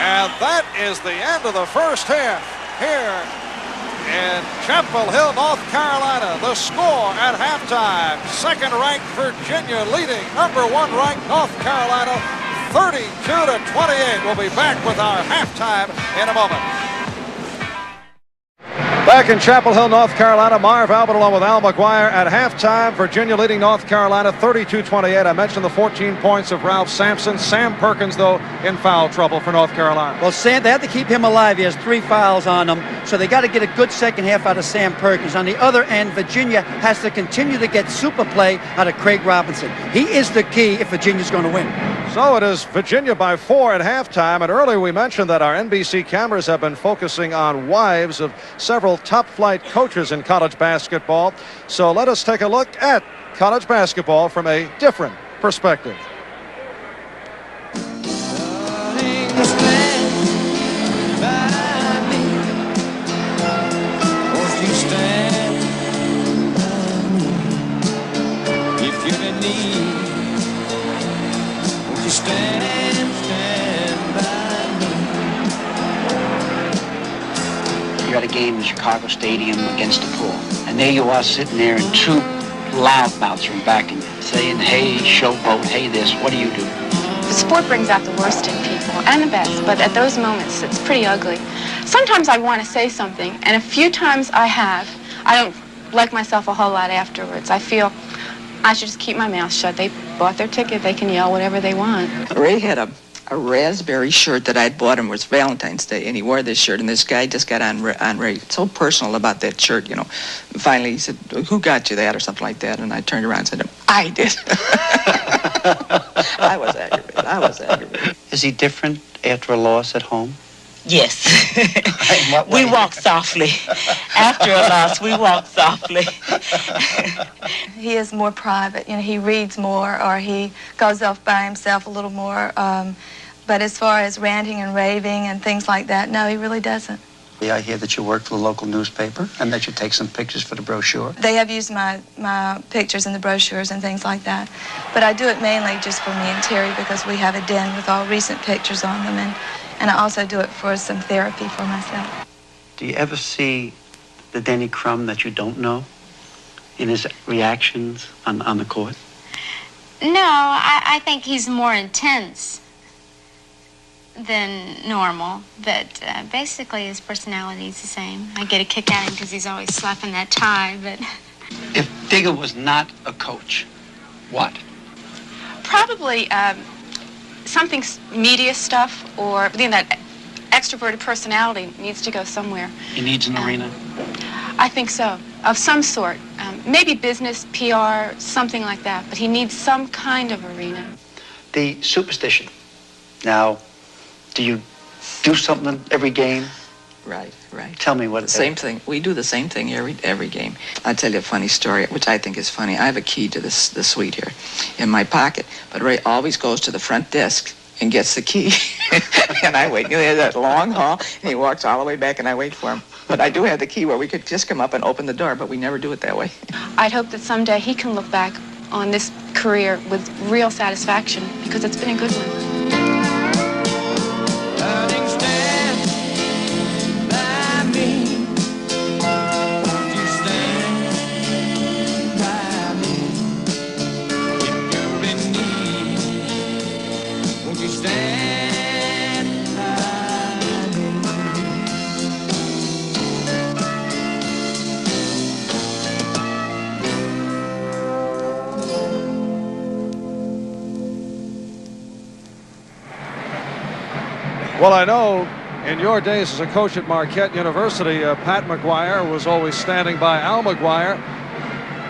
And that is the end of the first half here in Chapel Hill, North Carolina. The score at halftime. Second-ranked Virginia leading number 1-ranked North Carolina 32-28. We'll be back with our halftime in a moment. Back in Chapel Hill, North Carolina, Marv Albert along with Al McGuire at halftime. Virginia leading North Carolina 32-28. I mentioned the 14 points of Ralph Sampson. Sam Perkins, though, in foul trouble for North Carolina. Well, Sam, they have to keep him alive. He has 3 fouls on him, so they got to get a good second half out of Sam Perkins. On the other end, Virginia has to continue to get super play out of Craig Robinson. He is the key if Virginia's going to win. So it is Virginia by 4 at halftime, and earlier we mentioned that our NBC cameras have been focusing on wives of several top-flight coaches in college basketball. So let us take a look at college basketball from a different perspective. You're at a game in Chicago Stadium against a pool, and there you are sitting there, and 2 loudmouths from backing you, saying, "Hey, showboat, hey this." What do you do? The sport brings out the worst in people, and the best, but at those moments, it's pretty ugly. Sometimes I want to say something, and a few times I have. I don't like myself a whole lot afterwards. I feel I should just keep my mouth shut. They bought their ticket. They can yell whatever they want. Ray had a raspberry shirt that I'd bought him. It was Valentine's Day, and he wore this shirt, and this guy just got on Ray so personal about that shirt, you know. Finally, he said, "Who got you that?" or something like that, and I turned around and said, "I did." I was aggravated. Is he different after a loss at home? Yes. In what way? We walk softly. After a loss, we walk softly. He is more private. You know, he reads more, or he goes off by himself a little more. But as far as ranting and raving and things like that, no, he really doesn't. I hear that you work for the local newspaper and that you take some pictures for the brochure. They have used my pictures in the brochures and things like that. But I do it mainly just for me and Terry because we have a den with all recent pictures on them, and I also do it for some therapy for myself. Do you ever see the Denny Crum that you don't know in his reactions on the court? No, I think he's more intense than normal, but basically his personality is the same. I get a kick out of him because he's always slapping that tie, but... If Digger was not a coach, what? Probably something media stuff, or that extroverted personality needs to go somewhere. He needs an arena? I think so, of some sort. Maybe business, PR, something like that, but he needs some kind of arena. The superstition. Now, do you do something every game? Right. Tell me what. The same thing. We do the same thing every game. I'll tell you a funny story, which I think is funny. I have a key to the suite here in my pocket, but Ray always goes to the front desk and gets the key, and I wait. You know, that long hall, and he walks all the way back, and I wait for him. But I do have the key where we could just come up and open the door, but we never do it that way. I'd hope that someday he can look back on this career with real satisfaction because it's been a good one. Well, I know in your days as a coach at Marquette University, Pat McGuire was always standing by Al McGuire.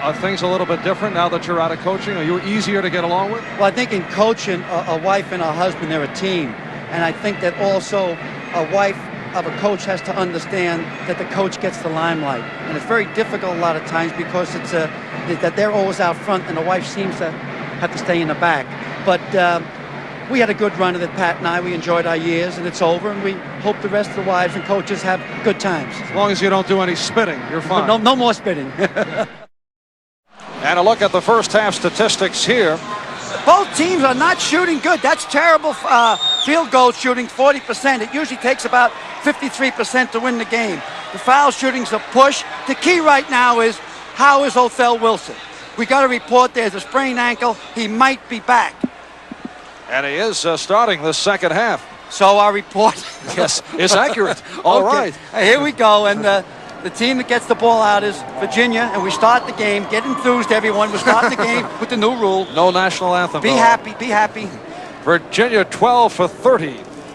Are things a little bit different now that you're out of coaching? Are you easier to get along with? Well, I think in coaching, a wife and a husband, they're a team. And I think that also a wife of a coach has to understand that the coach gets the limelight. And it's very difficult a lot of times because it's that they're always out front and the wife seems to have to stay in the back. But we had a good run of it, Pat and I. We enjoyed our years, and it's over, and we hope the rest of the wives and coaches have good times. As long as you don't do any spitting, you're fine. No more spitting. And a look at the first half statistics here. Both teams are not shooting good. That's terrible field goal shooting, 40%. It usually takes about 53% to win the game. The foul shooting's a push. The key right now is, how is Othell Wilson? We got a report there's a sprained ankle. He might be back. And he is starting the second half. So our report yes, is accurate. All right. Here we go. And the team that gets the ball out is Virginia. And we start the game. Get enthused, everyone. We're starting the game with the new rule. No national anthem. Be happy. Be happy. Virginia 12 for 30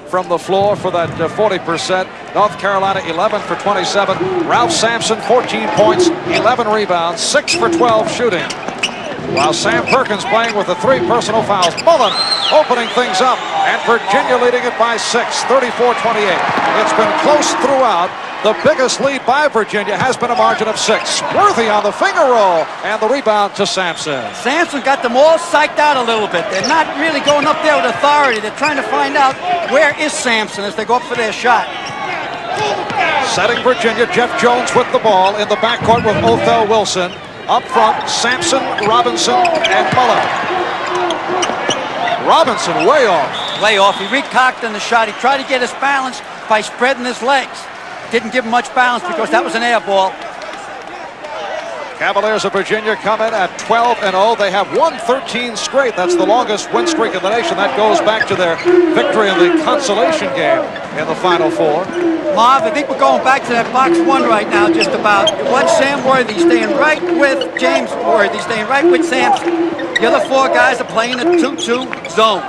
from the floor for that 40%. North Carolina 11 for 27. Ralph Sampson 14 points, 11 rebounds, 6 for 12 shooting. While Sam Perkins playing with the 3 personal fouls. Mullen opening things up, and Virginia leading it by 6, 34-28. It's been close throughout. The biggest lead by Virginia has been a margin of 6. Worthy on the finger roll, and the rebound to Sampson. Sampson got them all psyched out a little bit. They're not really going up there with authority. They're trying to find out where is Sampson as they go up for their shot. Setting Virginia, Jeff Jones with the ball in the backcourt with Othell Wilson. Up front, Sampson, Robinson, and Mullen. Robinson way off. Way off. He recocked on the shot. He tried to get his balance by spreading his legs. Didn't give him much balance because that was an air ball. Cavaliers of Virginia come in at 12-0. They have won 13 straight. That's the longest win streak in the nation. That goes back to their victory in the consolation game in the Final Four. Marv, I think we're going back to that box one right now, just about. Watch Sam Worthy staying right with James Worthy, staying right with Sampson. The other four guys are playing the 2-2 zone.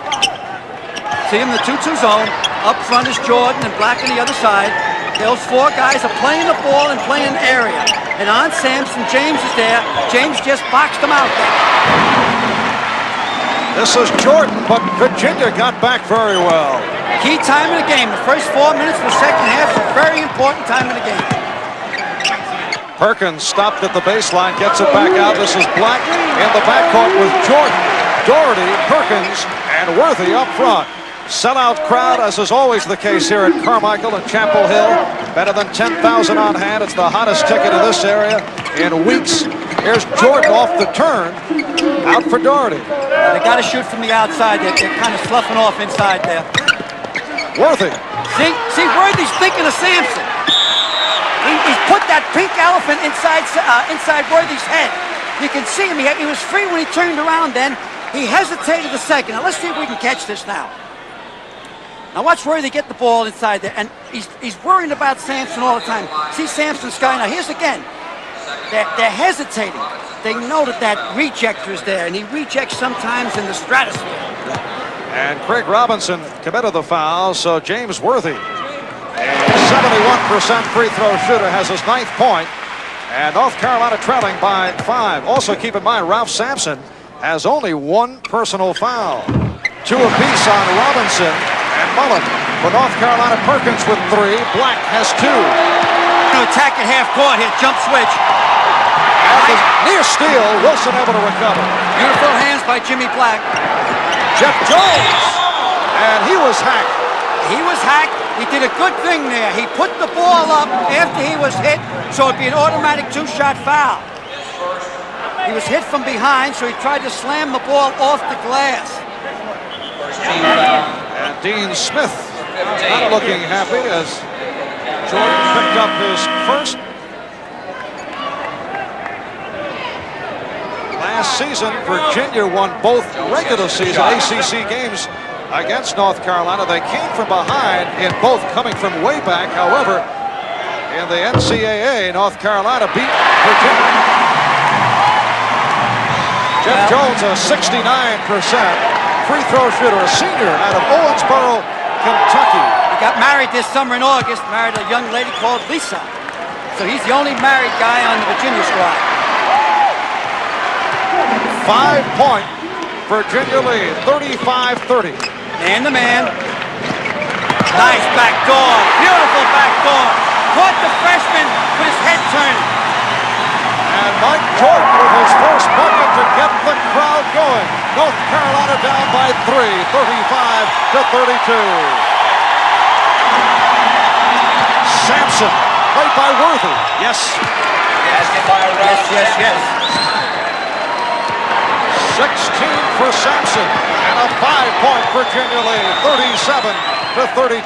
See him in the 2-2 zone. Up front is Jordan and Black on the other side. Those four guys are playing the ball and playing the area. And on Sampson, James is there. James just boxed him out there. This is Jordan, but Virginia got back very well. Key time in the game. The first 4 minutes of the second half is a very important time in the game. Perkins stopped at the baseline, gets it back out. This is Black in the backcourt with Jordan, Doherty, Perkins, and Worthy up front. Sellout crowd, as is always the case here at Carmichael and Chapel Hill. Better than 10,000 on hand. It's the hottest ticket in this area in weeks. Here's Jordan off the turn, out for Doherty. They got to shoot from the outside. They're kind of sloughing off inside there. Worthy. See, Worthy's thinking of Sampson. He's put that pink elephant inside Worthy's head. You can see him. He was free when he turned around then. He hesitated a second. Now, let's see if we can catch this now. Now, watch Worthy get the ball inside there. And he's worrying about Sampson all the time. See Sampson's guy. Now, here's again. They're hesitating. They know that rejector is there, and he rejects sometimes in the stratosphere. And Craig Robinson committed the foul, so James Worthy, a 71% free throw shooter, has his 9th point. And North Carolina trailing by 5. Also keep in mind, Ralph Sampson has only 1 personal foul. 2 apiece on Robinson and Mullen. For North Carolina, Perkins with 3. Black has 2. To attack at half court here, jump switch. And the near steal, Wilson able to recover. Beautiful hands by Jimmy Black. Jeff Jones, and he was hacked. He was hacked. He did a good thing there. He put the ball up after he was hit, so it'd be an automatic 2-shot foul. He was hit from behind, so he tried to slam the ball off the glass. And Dean Smith not looking happy as Jordan picked up his first. Last season, Virginia won both regular season ACC games against North Carolina. They came from behind in both, coming from way back. However, in the NCAA, North Carolina beat Virginia. Jeff Jones, a 69% free throw shooter, a senior out of Owensboro, Kentucky. He got married this summer in August, married a young lady called Lisa. So he's the only married guy on the Virginia squad. 5-point Virginia lead, 35-30. Man to man. Nice back door. Beautiful back door. Caught the freshman with his head turning. And Mike Jordan with his first bucket to get the crowd going. North Carolina down by 3, 35-32. Sampson, played by Worthy. Yes. Yes. 16 for Sampson, and a 5-point Virginia lead, 37-32.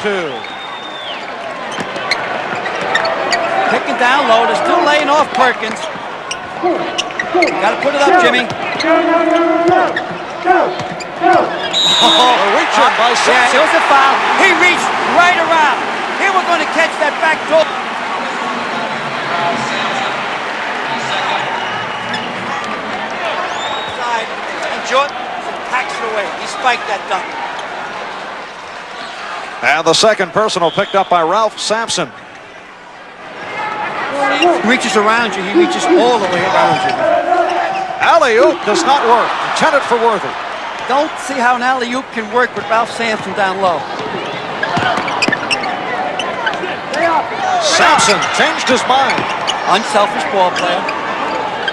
Picking down low, they're still laying off Perkins. Got to put it up, Jimmy. Reaching by Sampson. Yeah, it was a foul. He reached right around. Here we're going to catch that back door. Jordan packs it away. He spiked that dunk. And the second personal picked up by Ralph Sampson. He reaches around you. He reaches all the way around you. Alley-oop does not work. Intended for Worthy. Don't see how an alley-oop can work with Ralph Sampson down low. Sampson changed his mind. Unselfish ball player.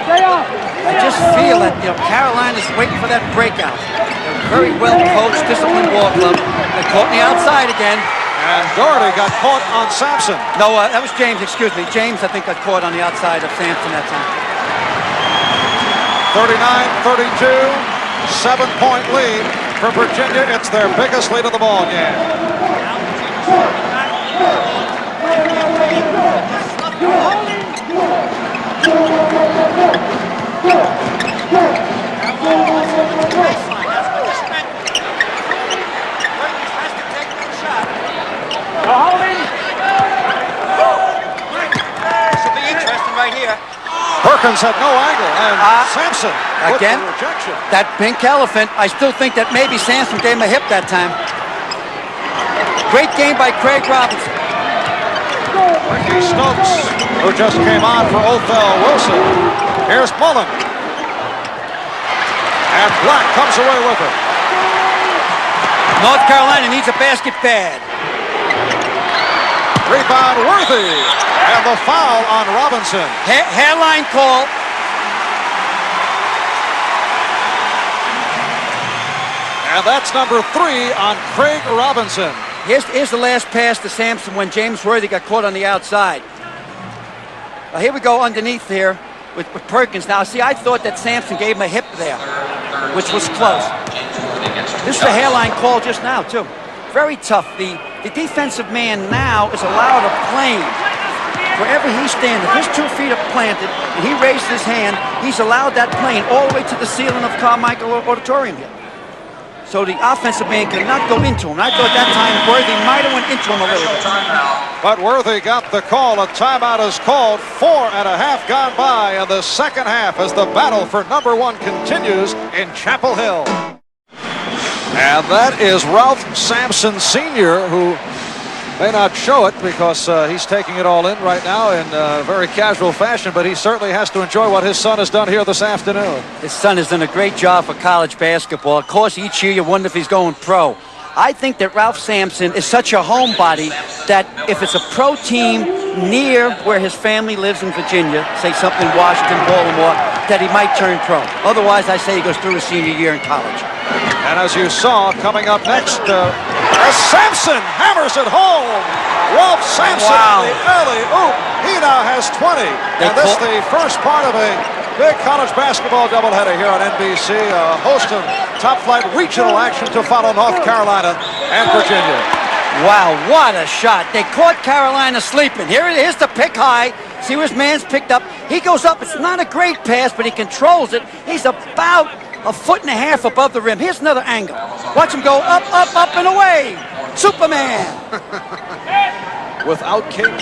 I just feel that, Carolina's waiting for that breakout. They're very well coached, disciplined ball club. They're caught on the outside again. And Doherty got caught on Sampson. No, that was James, excuse me. James, I think, got caught on the outside of Sampson that time. 39-32, 7-point lead for Virginia. It's their biggest lead of the ball game. Robbins had no angle, and Sampson with again, the rejection. that pink elephant, I still think that maybe Sampson gave him a hip that time. Great game by Craig Robinson. Ricky Stokes, who just came on for Othell Wilson. Here's Mullen. And Black comes away with it. North Carolina needs a basket pad. Rebound Worthy. And the foul on Robinson. Hairline call. And that's number 3 on Craig Robinson. Here's the last pass to Sampson when James Worthy got caught on the outside. Here we go underneath here with Perkins. Now, see, I thought that Sampson gave him a hip there, which was close. This is a hairline call just now, too. Very tough. The defensive man now is allowed a plane. Wherever he's standing, if his 2 feet are planted and he raises his hand, he's allowed that plane all the way to the ceiling of Carmichael Auditorium here. So the offensive man cannot go into him. I thought that time Worthy might have went into him a little bit. But Worthy got the call. A timeout is called. 4.5 gone by in the second half as the battle for number 1 continues in Chapel Hill. And that is Ralph Sampson Sr., who may not show it because he's taking it all in right now in very casual fashion, but he certainly has to enjoy what his son has done here this afternoon. His son has done a great job for college basketball. Of course, each year you wonder if he's going pro. I think that Ralph Sampson is such a homebody that if it's a pro team near where his family lives in Virginia, say something Washington, Baltimore, that he might turn pro. Otherwise, I say he goes through his senior year in college. And as you saw, coming up next, as Sampson hammers it home. Ralph Sampson, the alley-oop. He now has 20. And this is the first part of a big college basketball doubleheader here on NBC. A host of top-flight regional action to follow North Carolina and Virginia. Wow, what a shot. They caught Carolina sleeping. Here's the pick high. See where his man's picked up. He goes up. It's not a great pass, but he controls it. He's about 1.5 feet above the rim. Here's another angle. Watch him go up, up, up, and away. Superman. Without Kent.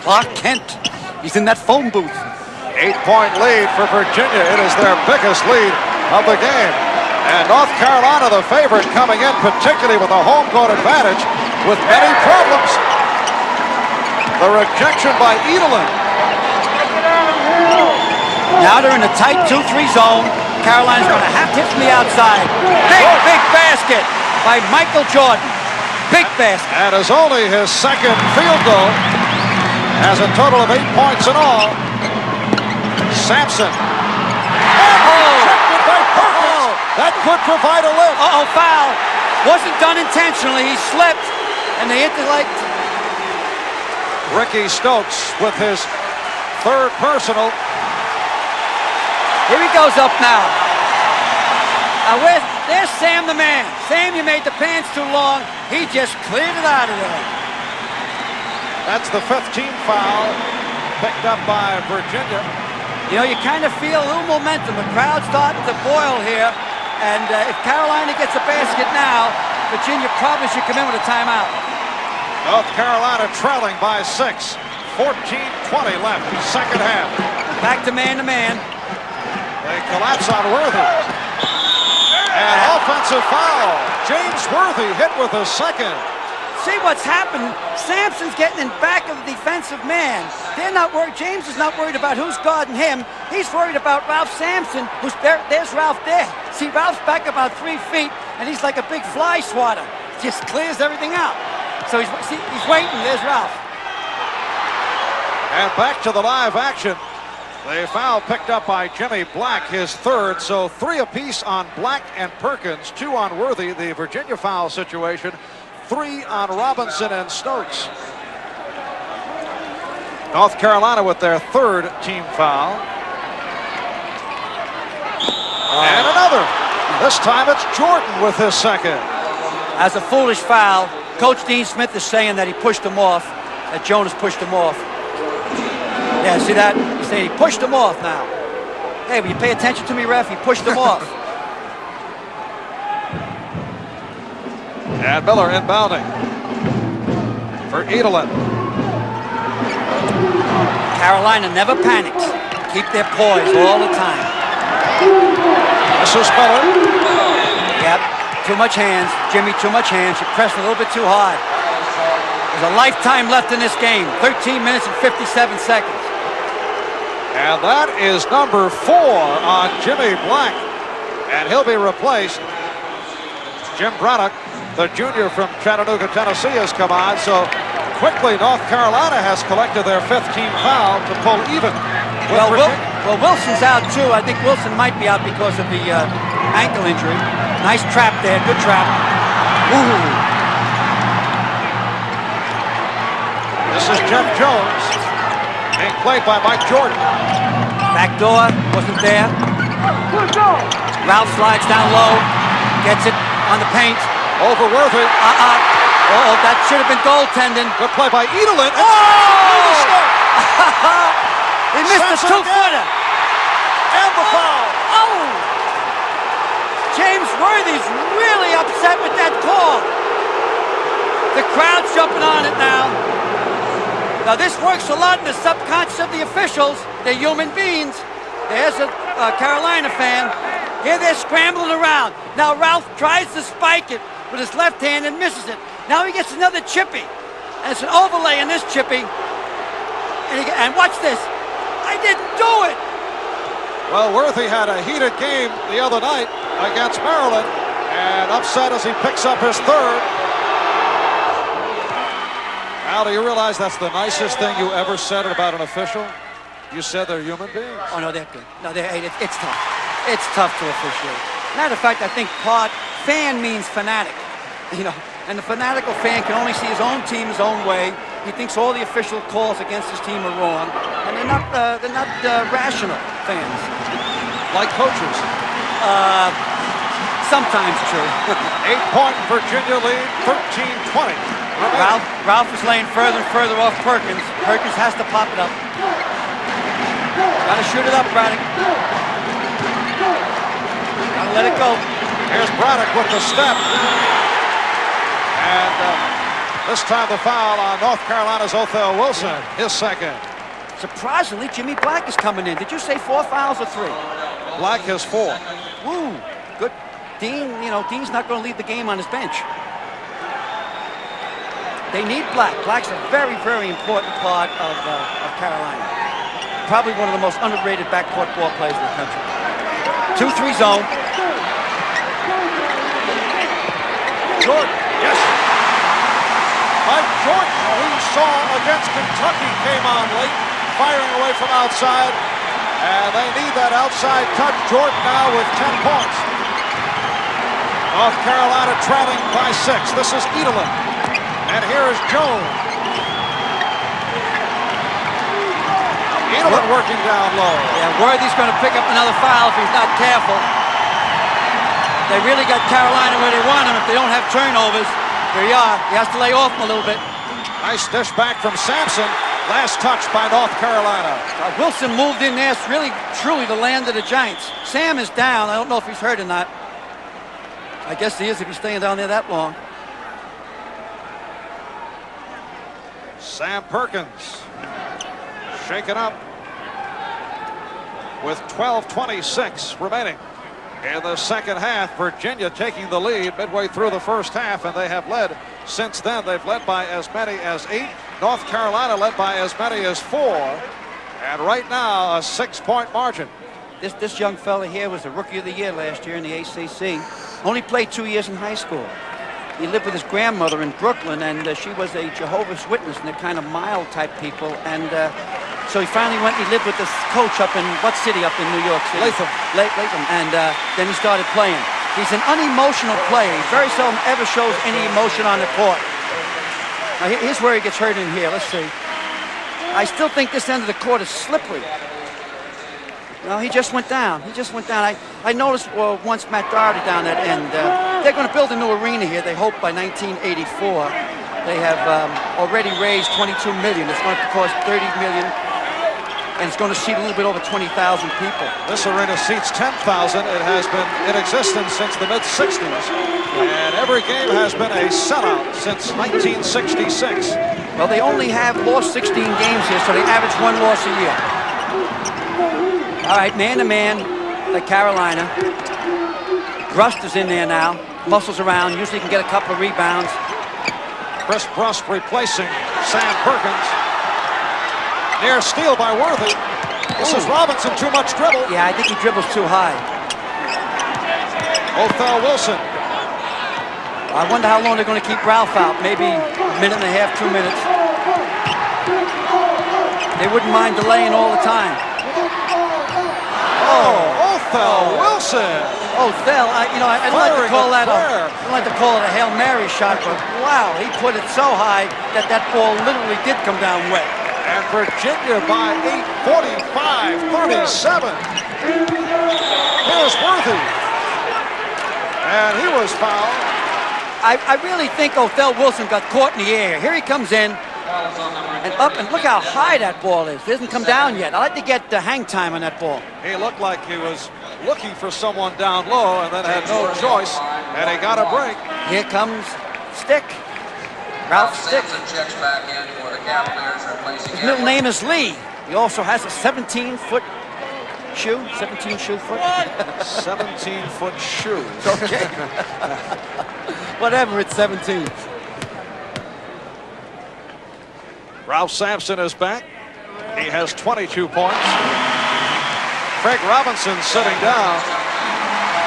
Clark Kent. He's in that phone booth. 8-point lead for Virginia. It is their biggest lead of the game. And North Carolina, the favorite, coming in particularly with a home court advantage with many problems. The rejection by Edelin. Now they're in a tight 2-3 zone. Carolina's going to have to hit from the outside. Big basket by Michael Jordan. Big basket. And is only his second field goal. Has a total of 8 points in all. Sampson. Rejected by Perkins. That could provide a lift. Foul. Wasn't done intentionally. He slipped, and they hit the like. Ricky Stokes with his third personal. Here he goes up now. There's Sam the man. Sam, you made the pants too long. He just cleared it out of there. That's the 5th team foul picked up by Virginia. You know, you kind of feel a little momentum. The crowd's starting to boil here. And if Carolina gets a basket now, Virginia probably should come in with a timeout. North Carolina trailing by 6. 14-20 left, second half. Back to man. They collapse on Worthy. And offensive foul. James Worthy hit with a second. See what's happened? Sampson's getting in back of the defensive man. They're not worried. James is not worried about who's guarding him. He's worried about Ralph Sampson, who's there. There's Ralph there. See, Ralph's back about 3 feet, and he's like a big fly swatter. Just clears everything out. So he's waiting. There's Ralph. And back to the live action. The foul picked up by Jimmy Black, his third. So 3 apiece on Black and Perkins, 2 on Worthy. The Virginia foul situation. 3 on Robinson and Stokes. North Carolina with their 3rd team foul. And another. This time it's Jordan with his 2nd. As a foolish foul, Coach Dean Smith is saying that he pushed him off, that Jonas pushed him off. Yeah, see that? He's saying he pushed him off now. Hey, will you pay attention to me, ref? He pushed him off. And Miller inbounding for Edelin. Carolina never panics. keep their poise all the time. This is Miller. Yep, too much hands. Jimmy, too much hands. You pressed a little bit too hard. There's a lifetime left in this game. 13 minutes and 57 seconds. And that is number 4 on Jimmy Black. And he'll be replaced. Jim Braddock, the junior from Chattanooga, Tennessee, has come on. So quickly, North Carolina has collected their 5th team foul to pull even. Well, Wilson's out too. I think Wilson might be out because of the ankle injury. Nice trap there. Good trap. Ooh. This is Jeff Jones being played by Mike Jordan. Backdoor wasn't there. Ralph slides down low. Gets it on the paint. Over Worthy. Oh, that should have been goaltending. Good play by Edelin. He missed the two-footer. And the foul. Oh! James Worthy's really upset with that call. The crowd's jumping on it now. Now this works a lot in the subconscious of the officials. They're human beings. There's a Carolina fan. Here they're scrambling around. Now Ralph tries to spike it with his left hand and misses it. Now he gets another chippy. And it's an overlay in this chippy. And watch this. I didn't do it. Well, Worthy had a heated game the other night against Maryland, and upset as he picks up his 3rd. Al, do you realize that's the nicest thing you ever said about an official? You said they're human beings. Oh, no, they're good. No, it's tough. It's tough to officiate. Matter of fact, I think fan means fanatic. You know, and the fanatical fan can only see his own team his own way. He thinks all the official calls against his team are wrong, and they're not rational fans. Like coaches. Sometimes true. 8-point Virginia lead, 13-20. Ralph is laying further and further off Perkins. Perkins has to pop it up. Gotta shoot it up, Braddock. Gotta let it go. Here's Braddock with the step. And this time the foul on North Carolina's Othell Wilson, his 2nd. Surprisingly, Jimmy Black is coming in. Did you say 4 fouls or 3? Black has 4. Woo, good. Dean's not going to leave the game on his bench. They need Black. Black's a very, very important part of Carolina. Probably one of the most underrated backcourt ball players in the country. 2-3 zone. Jordan, yes. Mike Jordan, who we saw against Kentucky, came on late, firing away from outside. And they need that outside touch. Jordan now with 10 points. North Carolina trailing by 6. This is Edelin. And here is Jones. Edelin working down low. Yeah, Worthy's going to pick up another foul if he's not careful. They really got Carolina where they want him if they don't have turnovers. There you are. He has to lay off him a little bit. Nice dish back from Sampson. Last touch by North Carolina. Wilson moved in there. It's really, truly the land of the Giants. Sam is down. I don't know if he's hurt or not. I guess he is if he's staying down there that long. Sam Perkins shaken up with 12:26 remaining in the second half. Virginia taking the lead midway through the first half, and they have led since then. They've led by as many as 8. North Carolina led by as many as 4. And right now, a 6-point margin. This young fella here was the Rookie of the Year last year in the ACC. Only played 2 years in high school. He lived with his grandmother in Brooklyn, and she was a Jehovah's Witness, and they're kind of mild type people. And so he finally went and he lived with this coach up in, what city up in New York City? Latham. And then he started playing. He's an unemotional player. He very seldom ever shows any emotion on the court. Now here's where he gets hurt in here. Let's see. I still think this end of the court is slippery. No, he just went down. I noticed once Matt Doherty down that end. They're going to build a new arena here, they hope, by 1984. They have already raised $22 million. It's going to cost $30 million, and it's going to seat a little bit over 20,000 people. This arena seats 10,000. It has been in existence since the mid-60s, and every game has been a sellout since 1966. Well, they only have lost 16 games here, so they average 1 loss a year. All right, man-to-man, like Carolina. Brust is in there now. Muscles around. Usually can get a couple of rebounds. Chris Brust replacing Sam Perkins. Near steal by Worthy. This is Robinson, too much dribble. Yeah, I think he dribbles too high. Othell Wilson. I wonder how long they're going to keep Ralph out. Maybe a minute and a half, 2 minutes. They wouldn't mind delaying all the time. Oh, Othell Wilson. Othell, I don't like to call that a Hail Mary shot, but wow, he put it so high that that ball literally did come down wet. And Virginia by 8, 45-37. Here's Worthy. And he was fouled. I really think Othell Wilson got caught in the air. Here he comes in and up, and look how high that ball is. It hasn't come down yet. I'd like to get the hang time on that ball. He looked like he was looking for someone down low and then had no choice, and he got a break. Here comes Stick. Ralph Stick. His middle name is Lee. He also has a 17-foot shoe. 17-shoe foot. 17-foot shoes. Okay. Whatever, it's 17. Ralph Sampson is back. He has 22 points. Craig Robinson sitting down.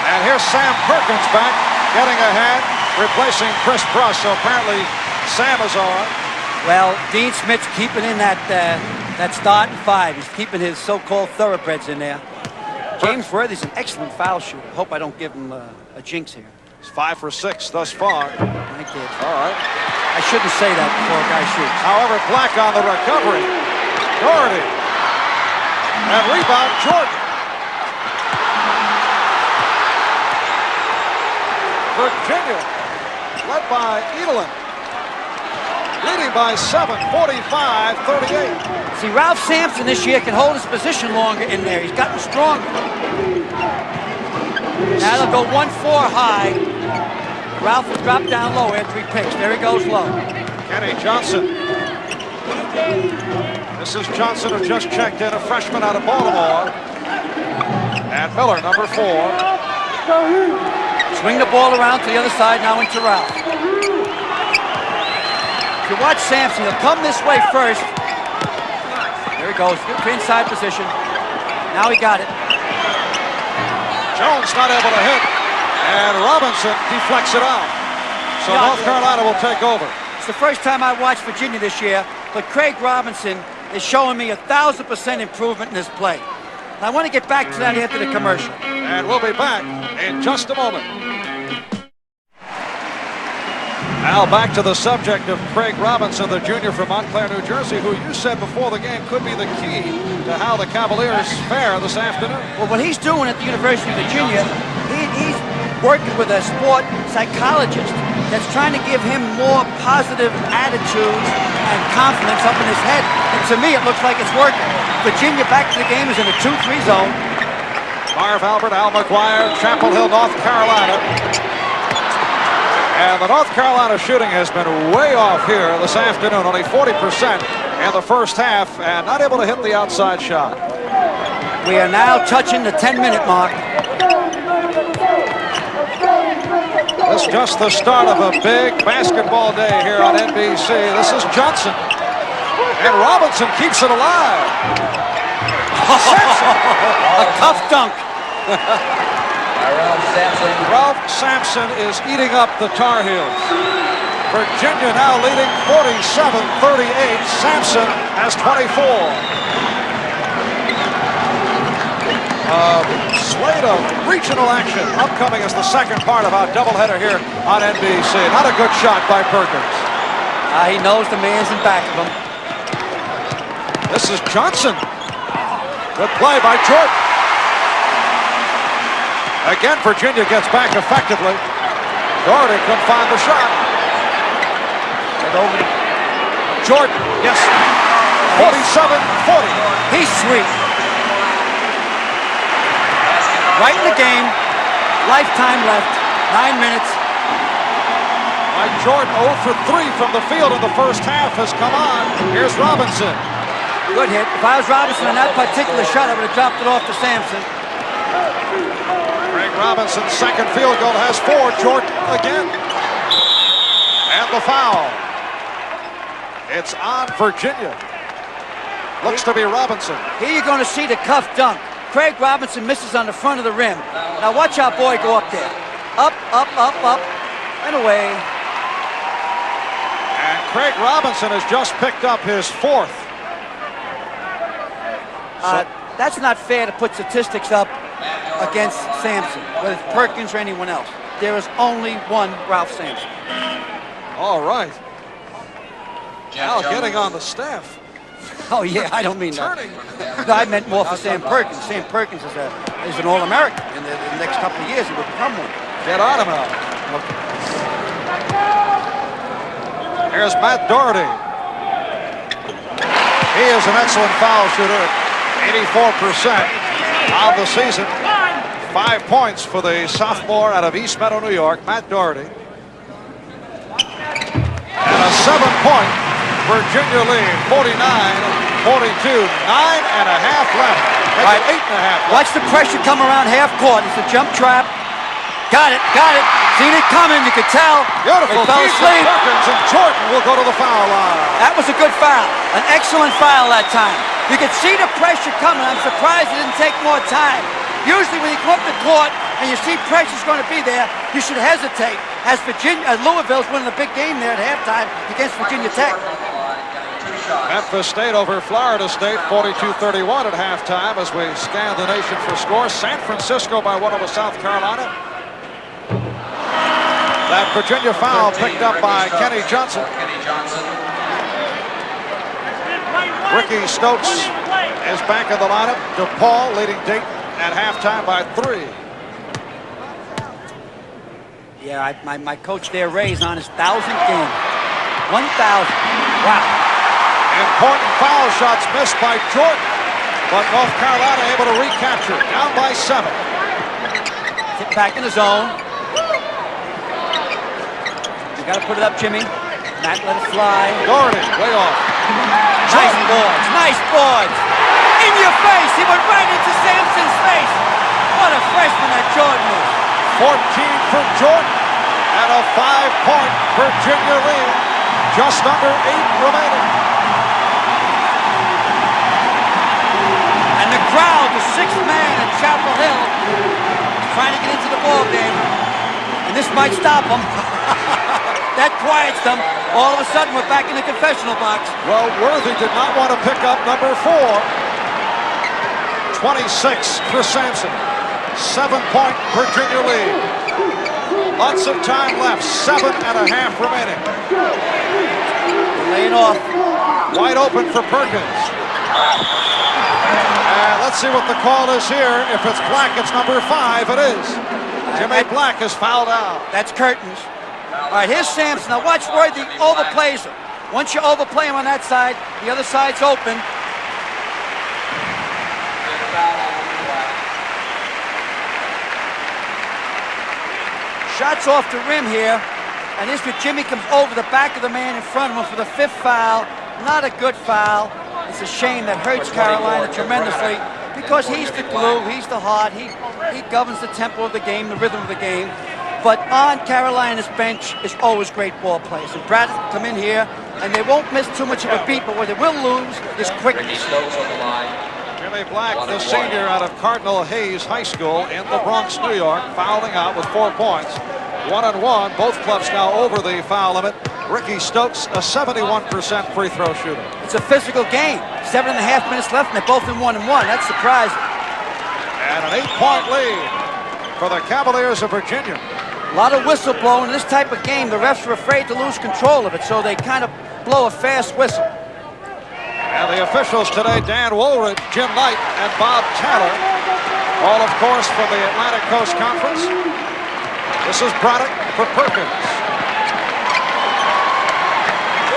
And here's Sam Perkins back, getting ahead, replacing Chris Brust. So apparently Sam is on. Well, Dean Smith's keeping in that starting five. He's keeping his so-called thoroughbreds in there. James Worthy's an excellent foul shooter. Hope I don't give him a jinx here. He's 5 for 6 thus far. I did. All right. I shouldn't say that before a guy shoots. However, Black on the recovery. Doherty. And rebound, Jordan. Virginia, led by Edelin. Leading by 7, 45-38. See, Ralph Sampson this year can hold his position longer in there. He's gotten stronger. Now they'll go 1-4 high. Ralph will drop down low after he picks. There he goes low. Kenny Johnson. This is Johnson, who just checked in, a freshman out of Baltimore. And Miller, number 4. Swing the ball around to the other side, now into Ralph. If you watch Sampson, he'll come this way first. There he goes, good inside position. Now he got it. Jones not able to hit, and Robinson deflects it out. So North Carolina will take over. It's the first time I watched Virginia this year, but Craig Robinson is showing me 1,000% improvement in his play. And I want to get back to that after the commercial. And we'll be back in just a moment. Now back to the subject of Craig Robinson, the junior from Montclair, New Jersey, who you said before the game could be the key to how the Cavaliers fare this afternoon. Well, what he's doing at the University of Virginia, he's working with a sport psychologist that's trying to give him more positive attitude and confidence up in his head. And to me, it looks like it's working. Virginia back to the game is in a 2-3 zone. Marv Albert, Al McGuire, Chapel Hill, North Carolina. And the North Carolina shooting has been way off here this afternoon, only 40% in the first half, and not able to hit the outside shot. We are now touching the 10-minute mark. This is just the start of a big basketball day here on NBC. This is Johnson. And Robinson keeps it alive. A tough dunk. Ralph Sampson is eating up the Tar Heels. Virginia now leading 47-38. Sampson has 24. Slate of regional action upcoming as the second part of our doubleheader here on NBC. Not a good shot by Perkins. He knows the man's in back of him. This is Johnson. Good play by Jordan. Again, Virginia gets back effectively. Doherty couldn't find the shot. And over to Jordan. Yes. 47-40. He's sweet. Right in the game. Lifetime left. 9 minutes. Mike Jordan 0 for 3 from the field in the first half has come on. Here's Robinson. Good hit. If I was Robinson on that particular shot, I would have dropped it off to Sampson. Craig Robinson's second field goal has 4. Jordan again. And the foul. It's on Virginia. Looks to be Robinson. Here you're going to see the cuff dunk. Craig Robinson misses on the front of the rim. Now watch our boy go up there. Up, up, up, up, and away. And Craig Robinson has just picked up his 4th. That's not fair to put statistics up against Sampson, whether it's Perkins or anyone else. There is only one Ralph Sampson. All right. Now getting on the staff. Oh, yeah, I don't mean that. No, I meant more for Sam Perkins. Sam Perkins is an All-American. In the next couple of years, he will become one. Get on him out. Here's Matt Doherty. He is an excellent foul shooter. 84% of the season. 5 points for the sophomore out of East Meadow, New York, Matt Doherty. And a 7-point Virginia lead, 49-42. 9.5 left. Right. 8.5 left. Watch the pressure come around half court. It's a jump trap. Got it, got it. Seen it coming, you could tell. Beautiful. They fell asleep. Perkins and Jordan will go to the foul line. That was a good foul. An excellent foul that time. You could see the pressure coming. I'm surprised it didn't take more time. Usually when you come up the court and you see pressure's going to be there, you should hesitate. As Louisville's winning a big game there at halftime against Virginia Tech. Memphis State over Florida State, 42-31 at halftime as we scan the nation for scores. San Francisco by 1 over South Carolina. That Virginia foul picked up by Kenny Johnson. Ricky Stokes is back in the lineup. DePaul leading Dayton at halftime by 3. Yeah, my coach there, Ray's on his 1,000th game. 1,000. Wow. Important foul shots missed by Jordan, but North Carolina able to recapture. Down by 7. Get back in the zone. You got to put it up, Jimmy. Not let it fly. Doherty, way off. Nice boards, nice boards. In your face, he went right into Sampson's face. What a freshman that Jordan is. 14 for Jordan, and a 5-point Virginia lead. Just under 8 remaining. And the crowd, the 6th man at Chapel Hill, trying to get into the ball game. And this might stop them. That quiets them. All of a sudden, we're back in the confessional box. Well, Worthy did not want to pick up number 4. 26 for Sampson. 7-point Virginia lead. Lots of time left. 7.5 remaining. Laying off. Wide open for Perkins. And let's see what the call is here. If it's Black, it's number 5. It is. Jimmy Black is fouled out. That's curtains. All right, here's Sampson. Now watch Worthy overplays him. Once you overplay him on that side, the other side's open. Shots off the rim here. And this with Jimmy comes over the back of the man in front of him for the 5th foul. Not a good foul. It's a shame that hurts Carolina tremendously because he's the glue, he's the heart, he governs the tempo of the game, the rhythm of the game. But on Carolina's bench is always great ball players. And Brad come in here, and they won't miss too much of a beat, but what they will lose is quickness. Jimmy Black, the senior out of Cardinal Hayes High School in the Bronx, New York, fouling out with 4 points. 1-1, both clubs now over the foul limit. Ricky Stokes, a 71% free throw shooter. It's a physical game. 7.5 minutes left, and they're both in 1-1. That's surprising. And an 8-point lead for the Cavaliers of Virginia. A lot of whistle blowing in this type of game. The refs are afraid to lose control of it, so they kind of blow a fast whistle. And the officials today, Dan Woolridge, Jim Knight, and Bob Taylor, all, of course, from the Atlantic Coast Conference. This is Braddock for Perkins.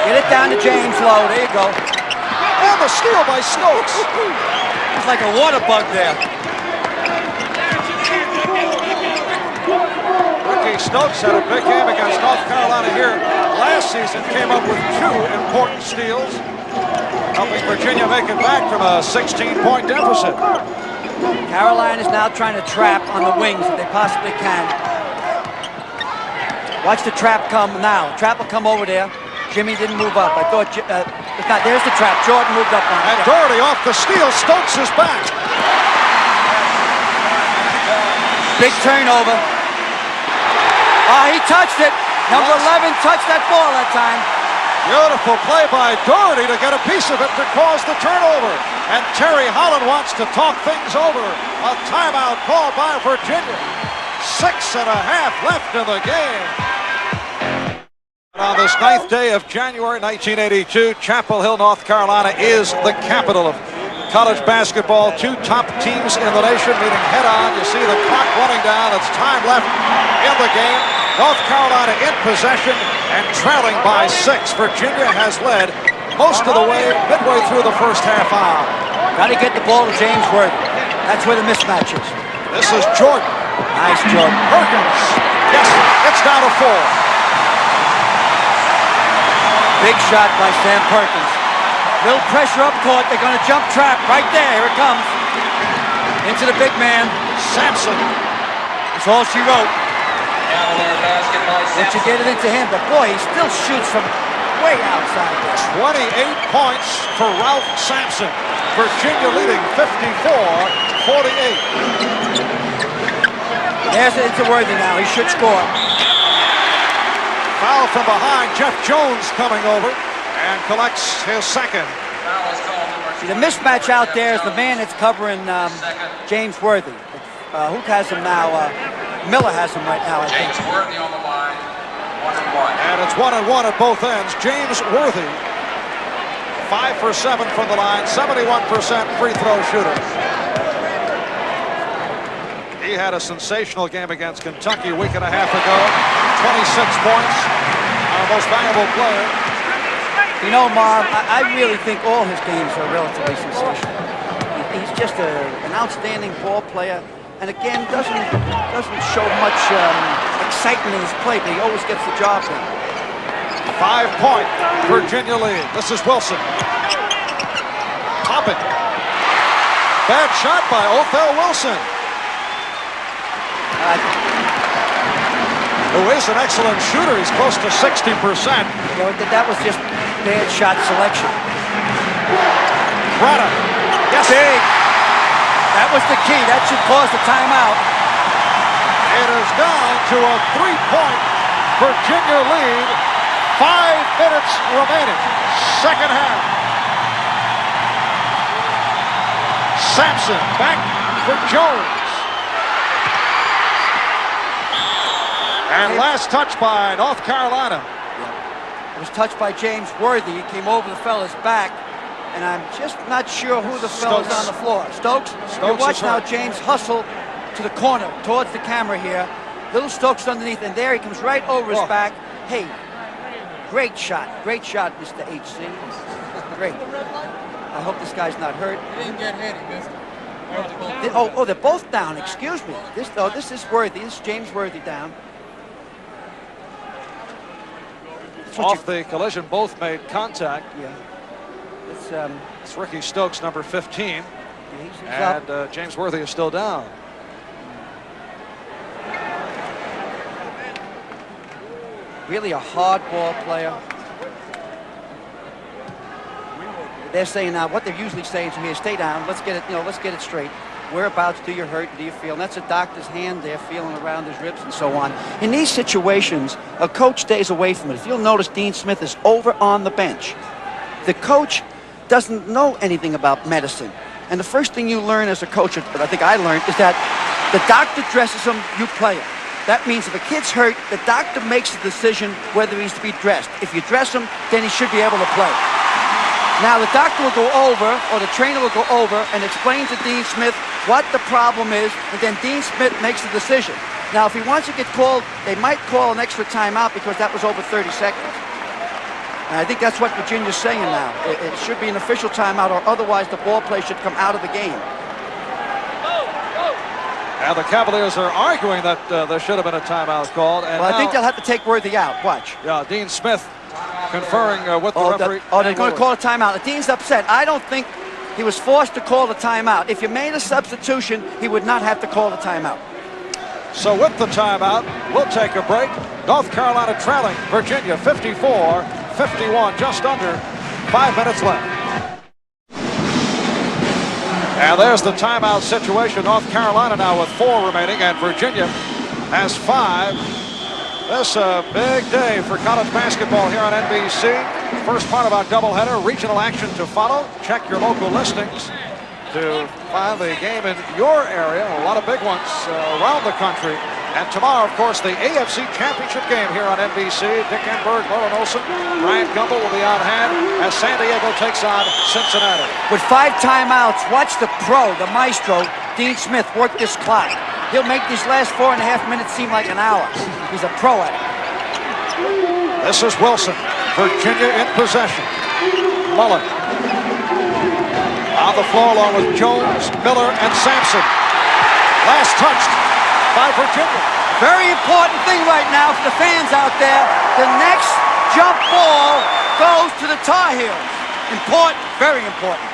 Get it down to James Lowe. There you go. And the steal by Stokes. It's like a water bug there. Ricky Stokes had a big game against North Carolina here last season. Came up with 2 important steals. helping Virginia make it back from a 16-point deficit. Carolina's now trying to trap on the wings if they possibly can. Watch the trap come now. Trap will come over there. Jimmy didn't move up. I thought, if not, there's the trap. Jordan moved up on it. And Doherty off the steal. Stokes is back. Big turnover. Oh, he touched it. Number 11 touched that ball that time. Beautiful play by Doherty to get a piece of it to cause the turnover. And Terry Holland wants to talk things over. A timeout called by Virginia. 6.5 left in the game. On this 9th day of January 1982, Chapel Hill, North Carolina is the capital of college basketball. Two top teams in the nation meeting head-on. You see the clock running down. It's time left in the game. North Carolina in possession and trailing by 6. Virginia has led most of the way midway through the first half hour. Got to get the ball to James Worthy. That's where the mismatch is. This is Jordan. Nice, Jordan. Perkins. Yes, it's down to 4. Big shot by Sam Perkins. Little pressure up court. They're going to jump trap right there. Here it comes. Into the big man. Sampson. That's all she wrote. Let you get it into him, but boy, he still shoots from way outside. 28 points for Ralph Sampson. Virginia leading 54-48. There's it into Worthy now. He should score. Foul from behind. Jeff Jones coming over and collects his second. See, the mismatch out there is the man that's covering James Worthy. Who has him now? Miller has him right now, I think. James Worthy on the line, 1-1. And it's 1-1 at both ends. James Worthy, 5 for 7 from the line, 71% free throw shooter. He had a sensational game against Kentucky a week and a half ago. 26 points, our most valuable player. You know, Marv, I really think all his games are relatively sensational. He's just an outstanding ball player. And again, doesn't show much excitement in his play, but he always gets the job done. 5-point Virginia lead. This is Wilson. Top it. Bad shot by Othell Wilson, who is an excellent shooter. He's close to 60%. You know, that was just bad shot selection. Braddock. Yes. Big. That was the key. That should cause the timeout. It is down to a 3-point Virginia lead. 5 minutes remaining. Second half. Sampson back for Jones. And last touch by North Carolina. It was touched by James Worthy. He came over the fella's back. And I'm just not sure who the fella's on the floor. Stokes? You watch now James hustle to the corner, towards the camera here. Little Stokes underneath, and there he comes right over his back. Hey, great shot. Great shot, Mr. HC. Great. I hope this guy's not hurt. He didn't get hit, he missed it. Oh, they're both down. Excuse me. This is Worthy. This is James Worthy down. Off the collision, both made contact. Yeah. It's Ricky Stokes, number 15. He's and James Worthy is still down. Really a hard ball player. They're saying now, what they're usually saying to me is, stay down, let's get it, let's get it straight. Whereabouts do you hurt? Do you feel? And that's a doctor's hand there feeling around his ribs and so on. In these situations, a coach stays away from it. If you'll notice, Dean Smith is over on the bench. The coach doesn't know anything about medicine. And the first thing you learn as a coach, I think I learned, is that the doctor dresses him, you play him. That means if a kid's hurt, the doctor makes the decision whether he's to be dressed. If you dress him, then he should be able to play. Now, the doctor will go over, or the trainer will go over, and explain to Dean Smith what the problem is, and then Dean Smith makes the decision. Now, if he wants to get called, they might call an extra timeout because that was over 30 seconds. And I think that's what Virginia's saying now. It should be an official timeout, or otherwise the ball play should come out of the game. Now the Cavaliers are arguing that there should have been a timeout called. And well, I think they'll have to take Worthy out. Watch. Yeah, Dean Smith conferring with the referee. They're going to call a timeout. The Dean's upset. I don't think he was forced to call the timeout. If you made a substitution, he would not have to call the timeout. So with the timeout, we'll take a break. North Carolina trailing Virginia 54-51, just under 5 minutes left. And there's the timeout situation. North Carolina now with 4 remaining, and Virginia has 5. This a big day for college basketball here on NBC. First part of our doubleheader, regional action to follow. Check your local listings to find the game in your area. A lot of big ones around the country. And tomorrow, of course, the AFC Championship game here on NBC. Dick Enberg, Merlin Olsen, Ryan Gumbel will be on hand as San Diego takes on Cincinnati. With 5 timeouts, watch the pro, the maestro, Dean Smith, work this clock. He'll make these last 4.5 minutes seem like an hour. He's a pro at it. This is Wilson. Virginia in possession. Mullen on the floor along with Jones, Miller, and Sampson. Last touched by Virginia. Very important thing right now for the fans out there. The next jump ball goes to the Tar Heels. Important, very important.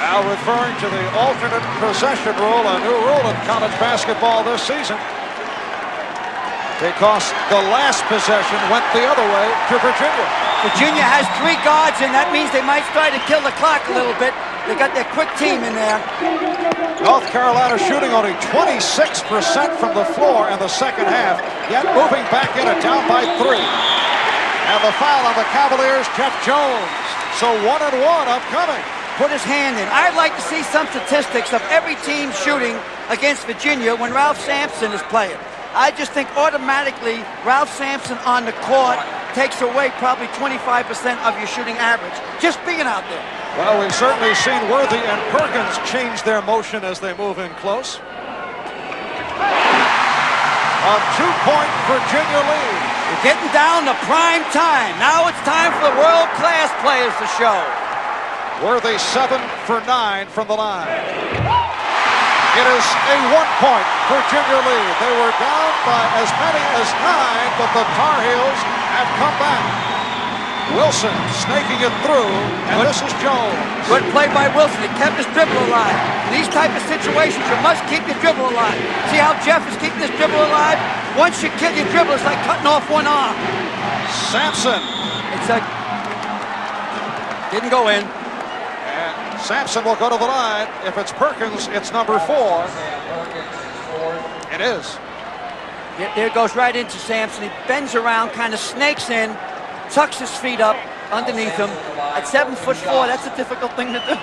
Now referring to the alternate possession rule, a new rule in college basketball this season, because the last possession went the other way to Virginia. Virginia has 3 guards, and that means they might try to kill the clock a little bit. They got their quick team in there. North Carolina shooting only 26% from the floor in the second half, yet moving back in it, down by 3. And the foul on the Cavaliers, Jeff Jones. So 1-1 upcoming. Put his hand in. I'd like to see some statistics of every team shooting against Virginia when Ralph Sampson is playing. I just think automatically Ralph Sampson on the court takes away probably 25% of your shooting average, just being out there. Well, we've certainly seen Worthy and Perkins change their motion as they move in close. A 2-point Virginia lead. We're getting down to prime time. Now it's time for the world-class players to show. Worthy 7 for 9 from the line. It is a 1-point Virginia lead. They were down by as many as 9, but the Tar Heels have come back. Wilson snaking it through, and this is Jones. Good play by Wilson. He kept his dribble alive. In these type of situations, you must keep your dribble alive. See how Jeff is keeping his dribble alive? Once you kill your dribble, it's like cutting off one arm. Sampson. It's a... Didn't go in. Sampson will go to the line. If it's Perkins, it's number 4. It is. There it goes right into Sampson. He bends around, kind of snakes in, tucks his feet up underneath him. At 7'4", that's a difficult thing to do.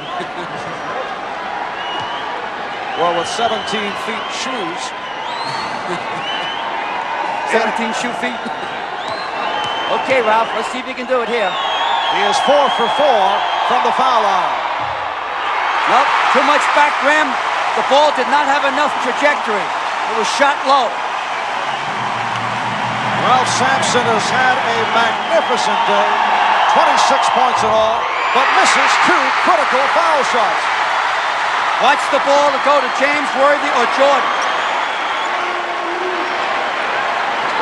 Well, with 17 feet shoes. 17 shoe feet. Okay, Ralph, let's see if you can do it here. He is 4 for 4 from the foul line. Nope, too much back rim. The ball did not have enough trajectory. It was shot low. Ralph Sampson has had a magnificent day. 26 points in all, but misses 2 critical foul shots. Watch the ball to go to James Worthy or Jordan.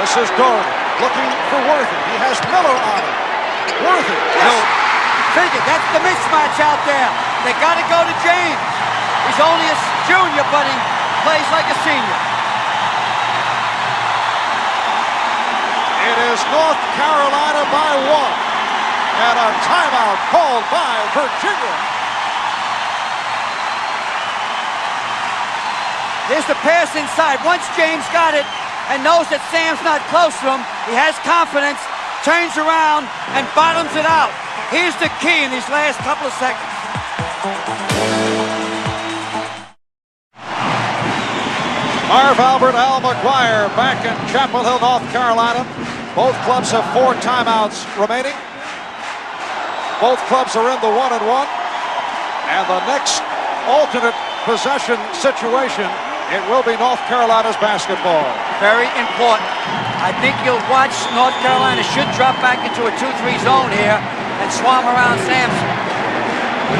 This is Gordon looking for Worthy. He has Miller on him. Worthy. No. Figure, that's the mismatch out there. They got to go to James. He's only a junior, but he plays like a senior. It is North Carolina by 1. And a timeout called by Virginia. Here's the pass inside. Once James got it and knows that Sam's not close to him, he has confidence, turns around, and bottoms it out. Here's the key in these last couple of seconds. Marv Albert, Al McGuire back in Chapel Hill, North Carolina. Both clubs have 4 timeouts remaining. Both clubs are in the 1-1. And the next alternate possession situation, it will be North Carolina's basketball. Very important. I think you'll watch North Carolina should drop back into a 2-3 zone here and swarm around Sampson.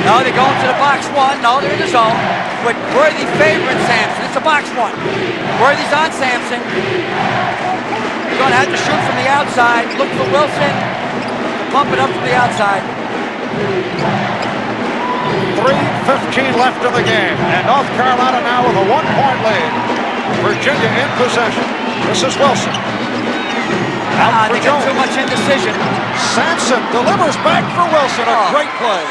No, they're going to the box one. No, they're in the zone. But Worthy favoring Sampson. It's a box one. Worthy's on Sampson. He's going to have to shoot from the outside. Look for Wilson to pump it up from the outside. 3:15 left in the game. And North Carolina now with a 1-point lead. Virginia in possession. This is Wilson. Out for they got Jones. too much indecision. Sampson delivers back for Wilson. A great play.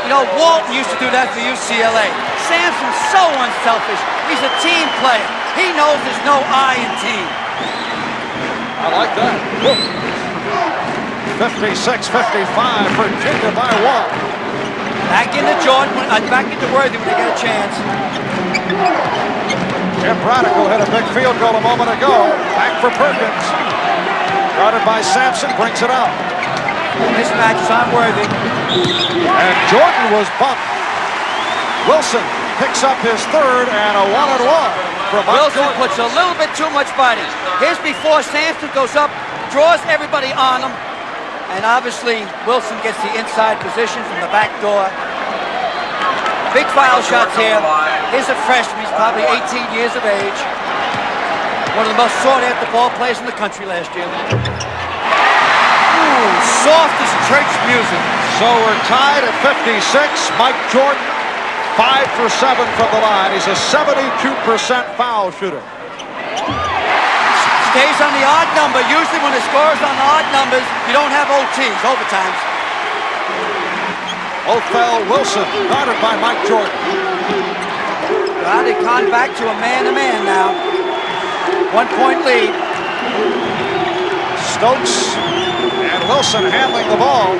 You know, Walton used to do that for UCLA. Sampson's so unselfish. He's a team player. He knows there's no I in team. I like that. 56-55, Virginia by 1. Back into Jordan, back into Worthy when they get a chance. Jim Bradico hit a big field goal a moment ago. Back for Perkins. Guarded by Sampson, brings it out. Mismatch is on Worthy. And Jordan was bumped. Wilson picks up his third and a 1-and-1 from Wilson Jordan. puts a little bit too much body. Here's before Sampson goes up, draws everybody on him, and obviously Wilson gets the inside position from the back door. Big foul shots here. Here's a freshman. He's probably 18 years of age. One of the most sought-after ball players in the country last year. Ooh, soft as church music. So we're tied at 56. Mike Jordan, 5 for 7 from the line. He's a 72% foul shooter. Stays on the odd number. Usually when the score's on odd numbers, you don't have OTs, overtimes. Othell Wilson, guarded by Mike Jordan. Well, they gone back to a man-to-man now. 1-point lead. Stokes and Wilson handling the ball.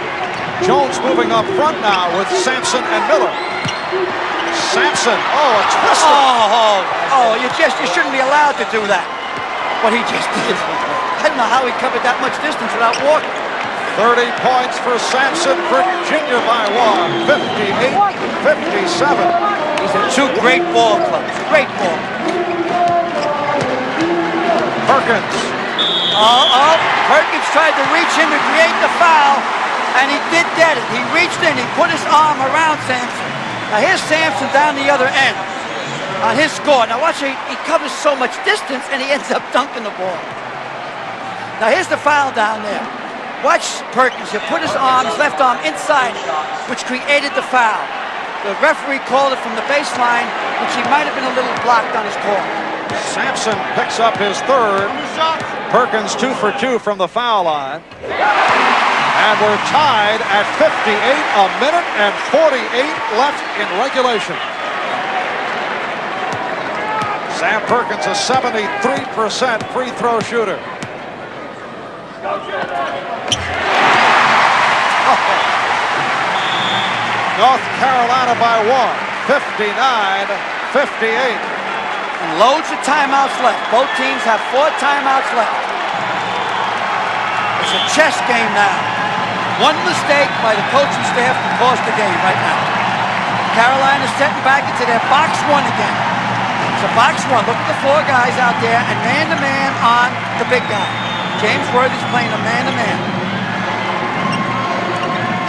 Jones moving up front now with Sampson and Miller. Sampson, a twister. You shouldn't be allowed to do that. What he just did. I don't know how he covered that much distance without walking. 30 points for Sampson. Virginia by 1. 58-57. These are two great ball clubs. Great ball. Perkins. Perkins tried to reach in to create the foul, and he did get it. He reached in, he put his arm around Sampson. Now here's Sampson down the other end on his score. Now watch, he covers so much distance, and he ends up dunking the ball. Now here's the foul down there. Watch Perkins, he put his left arm inside it, which created the foul. The referee called it from the baseline, which he might have been a little blocked on his call. Sampson picks up his third. Perkins 2 for 2 from the foul line. And we're tied at 58, a minute and 48 left in regulation. Sam Perkins, a 73% free throw shooter. North Carolina by 1, 59-58. And loads of timeouts left. Both teams have 4 timeouts left. It's a chess game now. One mistake by the coaching staff can cost the game right now. Carolina's setting back into their box one again. It's a box one. Look at the 4 guys out there and man-to-man on the big guy. James Worthy's playing a man-to-man.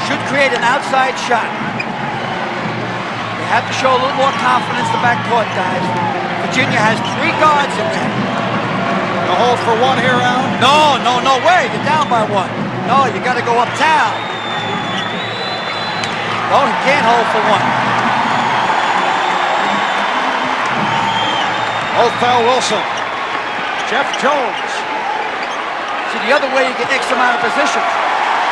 Should create an outside shot. They have to show a little more confidence, the backcourt guys. Virginia has 3 guards in there. A hold for 1 here, Al? No way. You're down by 1. No, you got to go uptown. No, he can't hold for 1. Othell Wilson. Jeff Jones. See, the other way you get X amount of positions.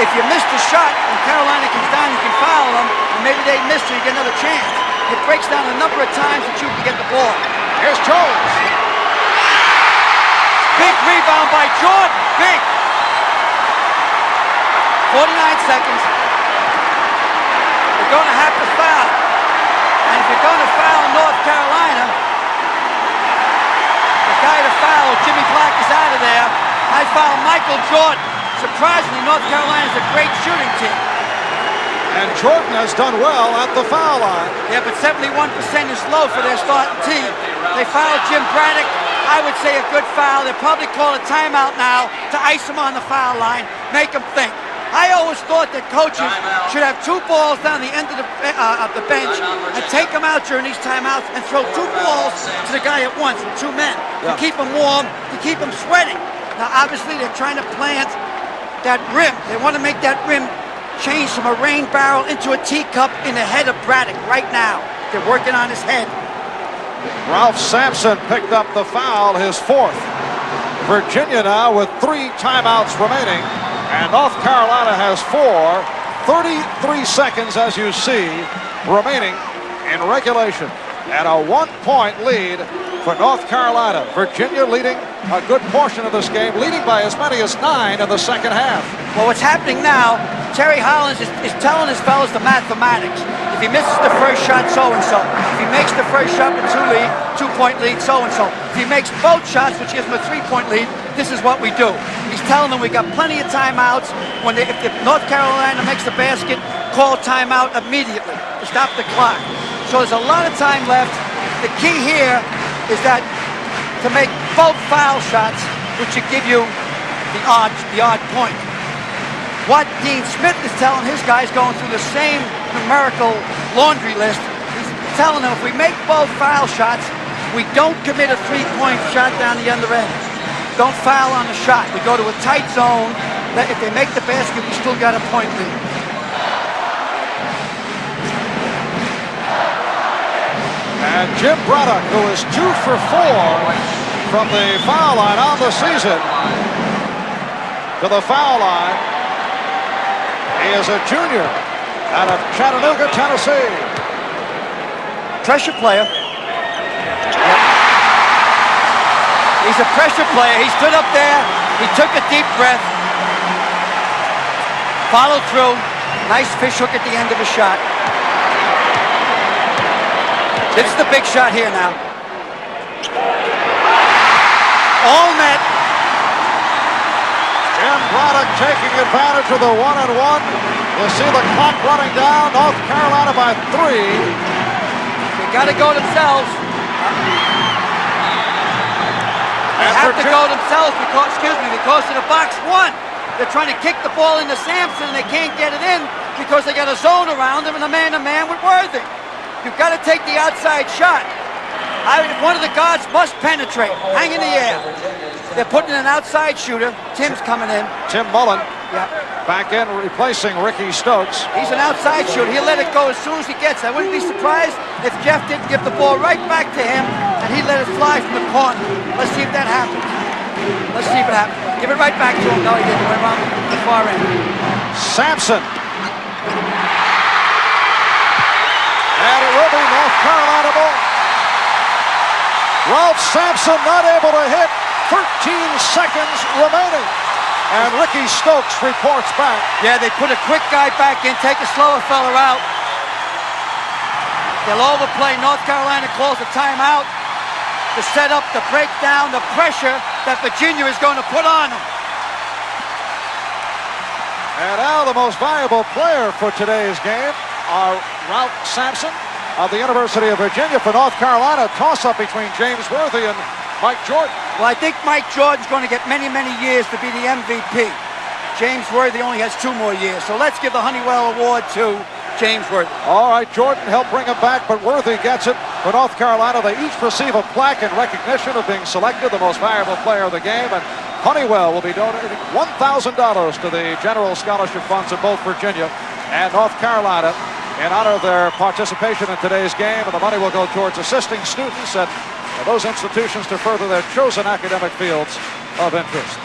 If you miss the shot and Carolina comes down, you can foul them, and maybe they miss it, you get another chance. It breaks down a number of times that you can get the ball. Here's Jones. Big rebound by Jordan. Big. 49 seconds. They're going to have to foul. And if you're going to foul North Carolina, the guy to foul, Jimmy Black, is out of there. I foul Michael Jordan. Surprisingly, North Carolina is a great shooting team. And Jordan has done well at the foul line. Yeah, but 71% is low for their starting team. They fouled Jim Braddock. I would say a good foul. They'll probably call a timeout now to ice him on the foul line, make him think. I always thought that coaches should have 2 balls down the end of the bench and take them out during these timeouts and throw 2 balls to the guy at once, 2 men, to keep him warm, to keep him sweating. Now, obviously, they're trying to plant that rim. They want to make that rim change from a rain barrel into a teacup in the head of Braddock right now. They're working on his head. Ralph Sampson picked up the foul, his 4th. Virginia now with 3 timeouts remaining, and North Carolina has 4. 33 seconds, as you see, remaining in regulation, and a 1-point lead for North Carolina. Virginia leading a good portion of this game, leading by as many as 9 in the second half. Well, what's happening now, Terry Hollins is telling his fellas the mathematics. If he misses the first shot, so-and-so. If he makes the first shot with 2-point lead, so-and-so. If he makes both shots, which gives him a 3-point lead, this is what we do. He's telling them we got plenty of timeouts. If North Carolina makes the basket, call timeout immediately to stop the clock. So there's a lot of time left. The key here is that to make both foul shots, which should give you the odd point. What Dean Smith is telling his guys, going through the same numerical laundry list, he's telling them if we make both foul shots, we don't commit a 3-point shot down the other end. Don't foul on the shot. We go to a tight zone. If they make the basket, we still got a point lead. And Jim Braddock, who is 2 for 4 from the foul line on the season, to the foul line. He is a junior out of Chattanooga, Tennessee. Pressure player. He's a pressure player. He stood up there. He took a deep breath. Followed through. Nice fish hook at the end of the shot. This is the big shot here now. All net. Jim Braddock taking advantage of the 1-and-1. You see the clock running down. North Carolina by 3. They got to go themselves. They have to go themselves because of the box 1. They're trying to kick the ball into Sampson and they can't get it in because they got a zone around them and a man-to-man with Worthy. You've got to take the outside shot. One of the guards must penetrate. Hang in the air. They're putting an outside shooter. Tim's coming in. Tim Mullen. Yeah. Back in, replacing Ricky Stokes. He's an outside shooter. He'll let it go as soon as he gets it. I wouldn't be surprised if Jeff didn't give the ball right back to him and he let it fly from the corner. Let's see if that happens. Let's see if it happens. Give it right back to him. No, he didn't. Went around the far end. Sampson. And it will be North Carolina ball. Ralph Sampson not able to hit. 13 seconds remaining. And Ricky Stokes reports back. Yeah, they put a quick guy back in, take a slower fella out. They'll overplay. North Carolina calls a timeout to set up, to break down the pressure that Virginia is going to put on them. And now the most valuable player for today's game are Ralph Sampson of the University of Virginia. For North Carolina, toss-up between James Worthy and Mike Jordan. Well, I think Mike Jordan's going to get many, many years to be the MVP. James Worthy only has 2 more years. So let's give the Honeywell Award to James Worthy. All right, Jordan helped bring him back, but Worthy gets it. For North Carolina, they each receive a plaque in recognition of being selected the most valuable player of the game. And Honeywell will be donating $1,000 to the General Scholarship Funds of both Virginia and North Carolina in honor of their participation in today's game. And the money will go towards assisting students at those institutions to further their chosen academic fields of interest.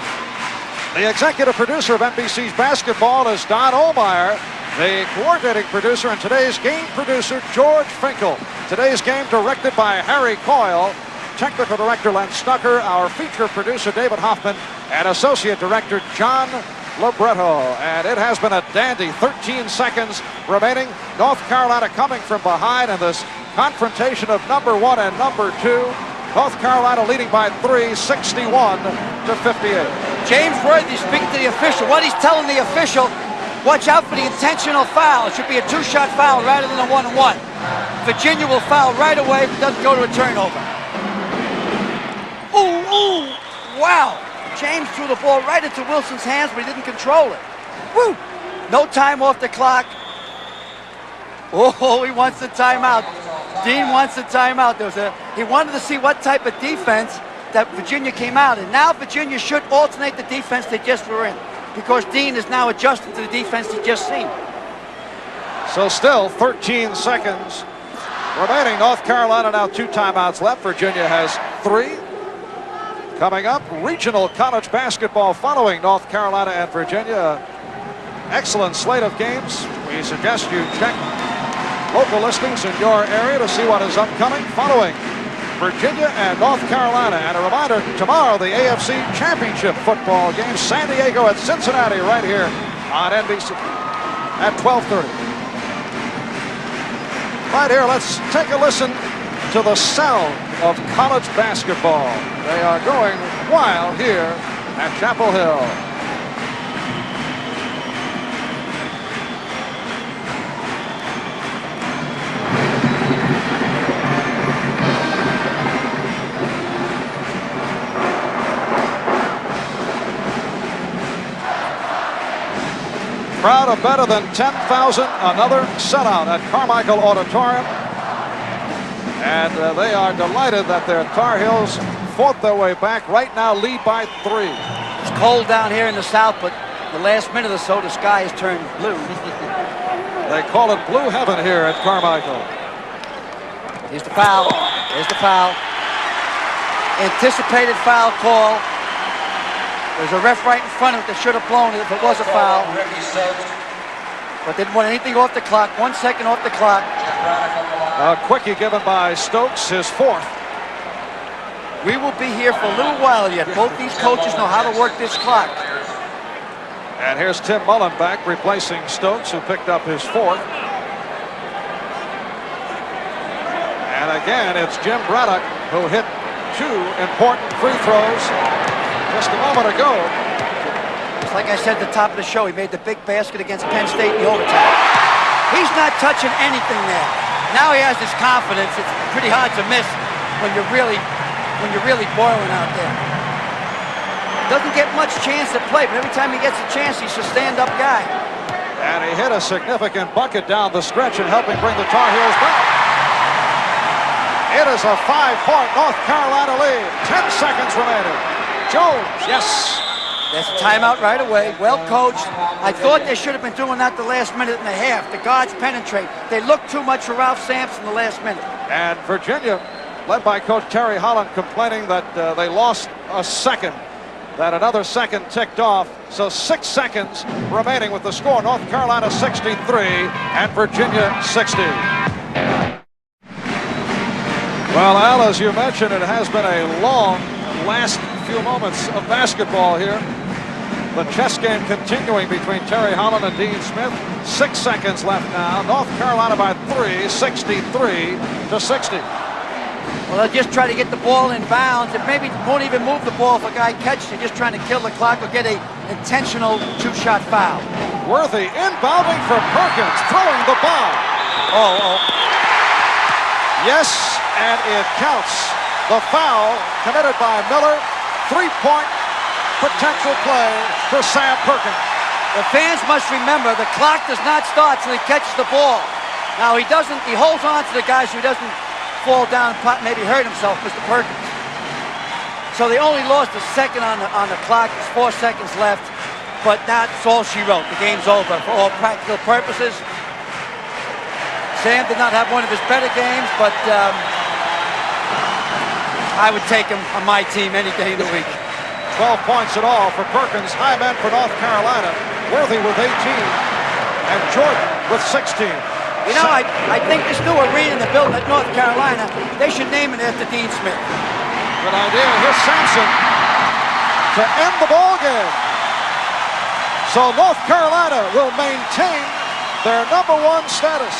The executive producer of NBC's basketball is Don Ohlmeyer. The coordinating producer and today's game producer, George Finkel. Today's game directed by Harry Coyle. Technical director, Len Stucker. Our feature producer, David Hoffman. And associate director, John Libretto. And it has been a dandy. 13 seconds remaining. North Carolina coming from behind in this confrontation of number 1 and number 2. North Carolina leading by 3, 61 to 58. James Worthy speaking to the official. What he's telling the official, watch out for the intentional foul. It should be a 2-shot foul rather than a 1-and-1. Virginia will foul right away if it doesn't go to a turnover. Ooh, wow. James threw the ball right into Wilson's hands, but he didn't control it. Woo! No time off the clock. Oh, he wants the timeout. Dean wants the timeout. He wanted to see what type of defense that Virginia came out in. Now Virginia should alternate the defense they just were in, because Dean is now adjusting to the defense he just seen. So still 13 seconds remaining. North Carolina now 2 timeouts left. Virginia has 3. Coming up, regional college basketball following North Carolina and Virginia. Excellent slate of games. We suggest you check local listings in your area to see what is upcoming following Virginia and North Carolina. And a reminder, tomorrow the AFC Championship football game, San Diego at Cincinnati, right here on NBC at 12:30. Right here, let's take a listen to the sound of college basketball. They are going wild here at Chapel Hill. Crowd of better than 10,000, another sellout at Carmichael Auditorium. And they are delighted that their Tar Heels fought their way back. Right now, lead by 3. It's cold down here in the south, but the last minute or so, the sky has turned blue. They call it blue heaven here at Carmichael. Here's the foul. There's the foul. Anticipated foul call. There's a ref right in front of it that should have blown it if it was a foul. But didn't want anything off the clock. 1 second off the clock. A quickie given by Stokes, his 4th. We will be here for a little while yet. Both these coaches know how to work this clock. And here's Tim Mullen back replacing Stokes, who picked up his 4th. And again, it's Jim Braddock who hit 2 important free throws just a moment ago. Just like I said at the top of the show, he made the big basket against Penn State in the overtime. He's not touching anything there. Now he has this confidence. It's pretty hard to miss when you're really boiling out there. Doesn't get much chance to play, but every time he gets a chance, he's a stand-up guy. And he hit a significant bucket down the stretch and helping bring the Tar Heels back. It is a 5-point North Carolina lead. 10 seconds remaining. Jones, yes. That's a timeout right away. Well coached. I thought they should have been doing that the last minute and a half. The guards penetrate. They look too much for Ralph Sampson the last minute. And Virginia, led by Coach Terry Holland, complaining that they lost a second, that another second ticked off. So 6 seconds remaining with the score. North Carolina 63 and Virginia 60. Well, Al, as you mentioned, it has been a long last few moments of basketball here. The chess game continuing between Terry Holland and Dean Smith. 6 seconds left now. North Carolina by 3, 63 to 60. Well, they'll just try to get the ball in bounds, and maybe won't even move the ball if a guy catches it, just trying to kill the clock or get a intentional 2-shot foul. Worthy inbounding for Perkins, throwing the ball. Yes, and it counts. The foul committed by Miller. 3-point potential play for Sam Perkins. The fans must remember the clock does not start till he catches the ball. Now he holds on to the guy so he doesn't fall down and maybe hurt himself, Mr. Perkins. So they only lost a second on the clock. There's 4 seconds left, but that's all she wrote. The game's over for all practical purposes. Sam did not have one of his better games, but I would take him on my team any day of the week. 12 points in all for Perkins. High men for North Carolina. Worthy with 18 and Jordan with 16. You know, I think this new arena they're building at North Carolina, they should name it after Dean Smith. Good idea. Here's Sampson to end the ball game. So North Carolina will maintain their #1 status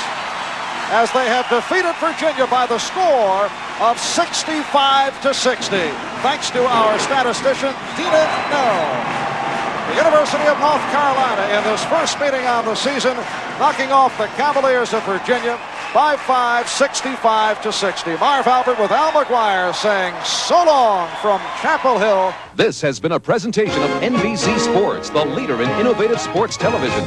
as they have defeated Virginia by the score of 65 to 60. Thanks to our statistician, Dina Nell. The University of North Carolina in this first meeting of the season, knocking off the Cavaliers of Virginia by 5, 65 to 60. Marv Albert with Al McGuire saying so long from Chapel Hill. This has been a presentation of NBC Sports, the leader in innovative sports television.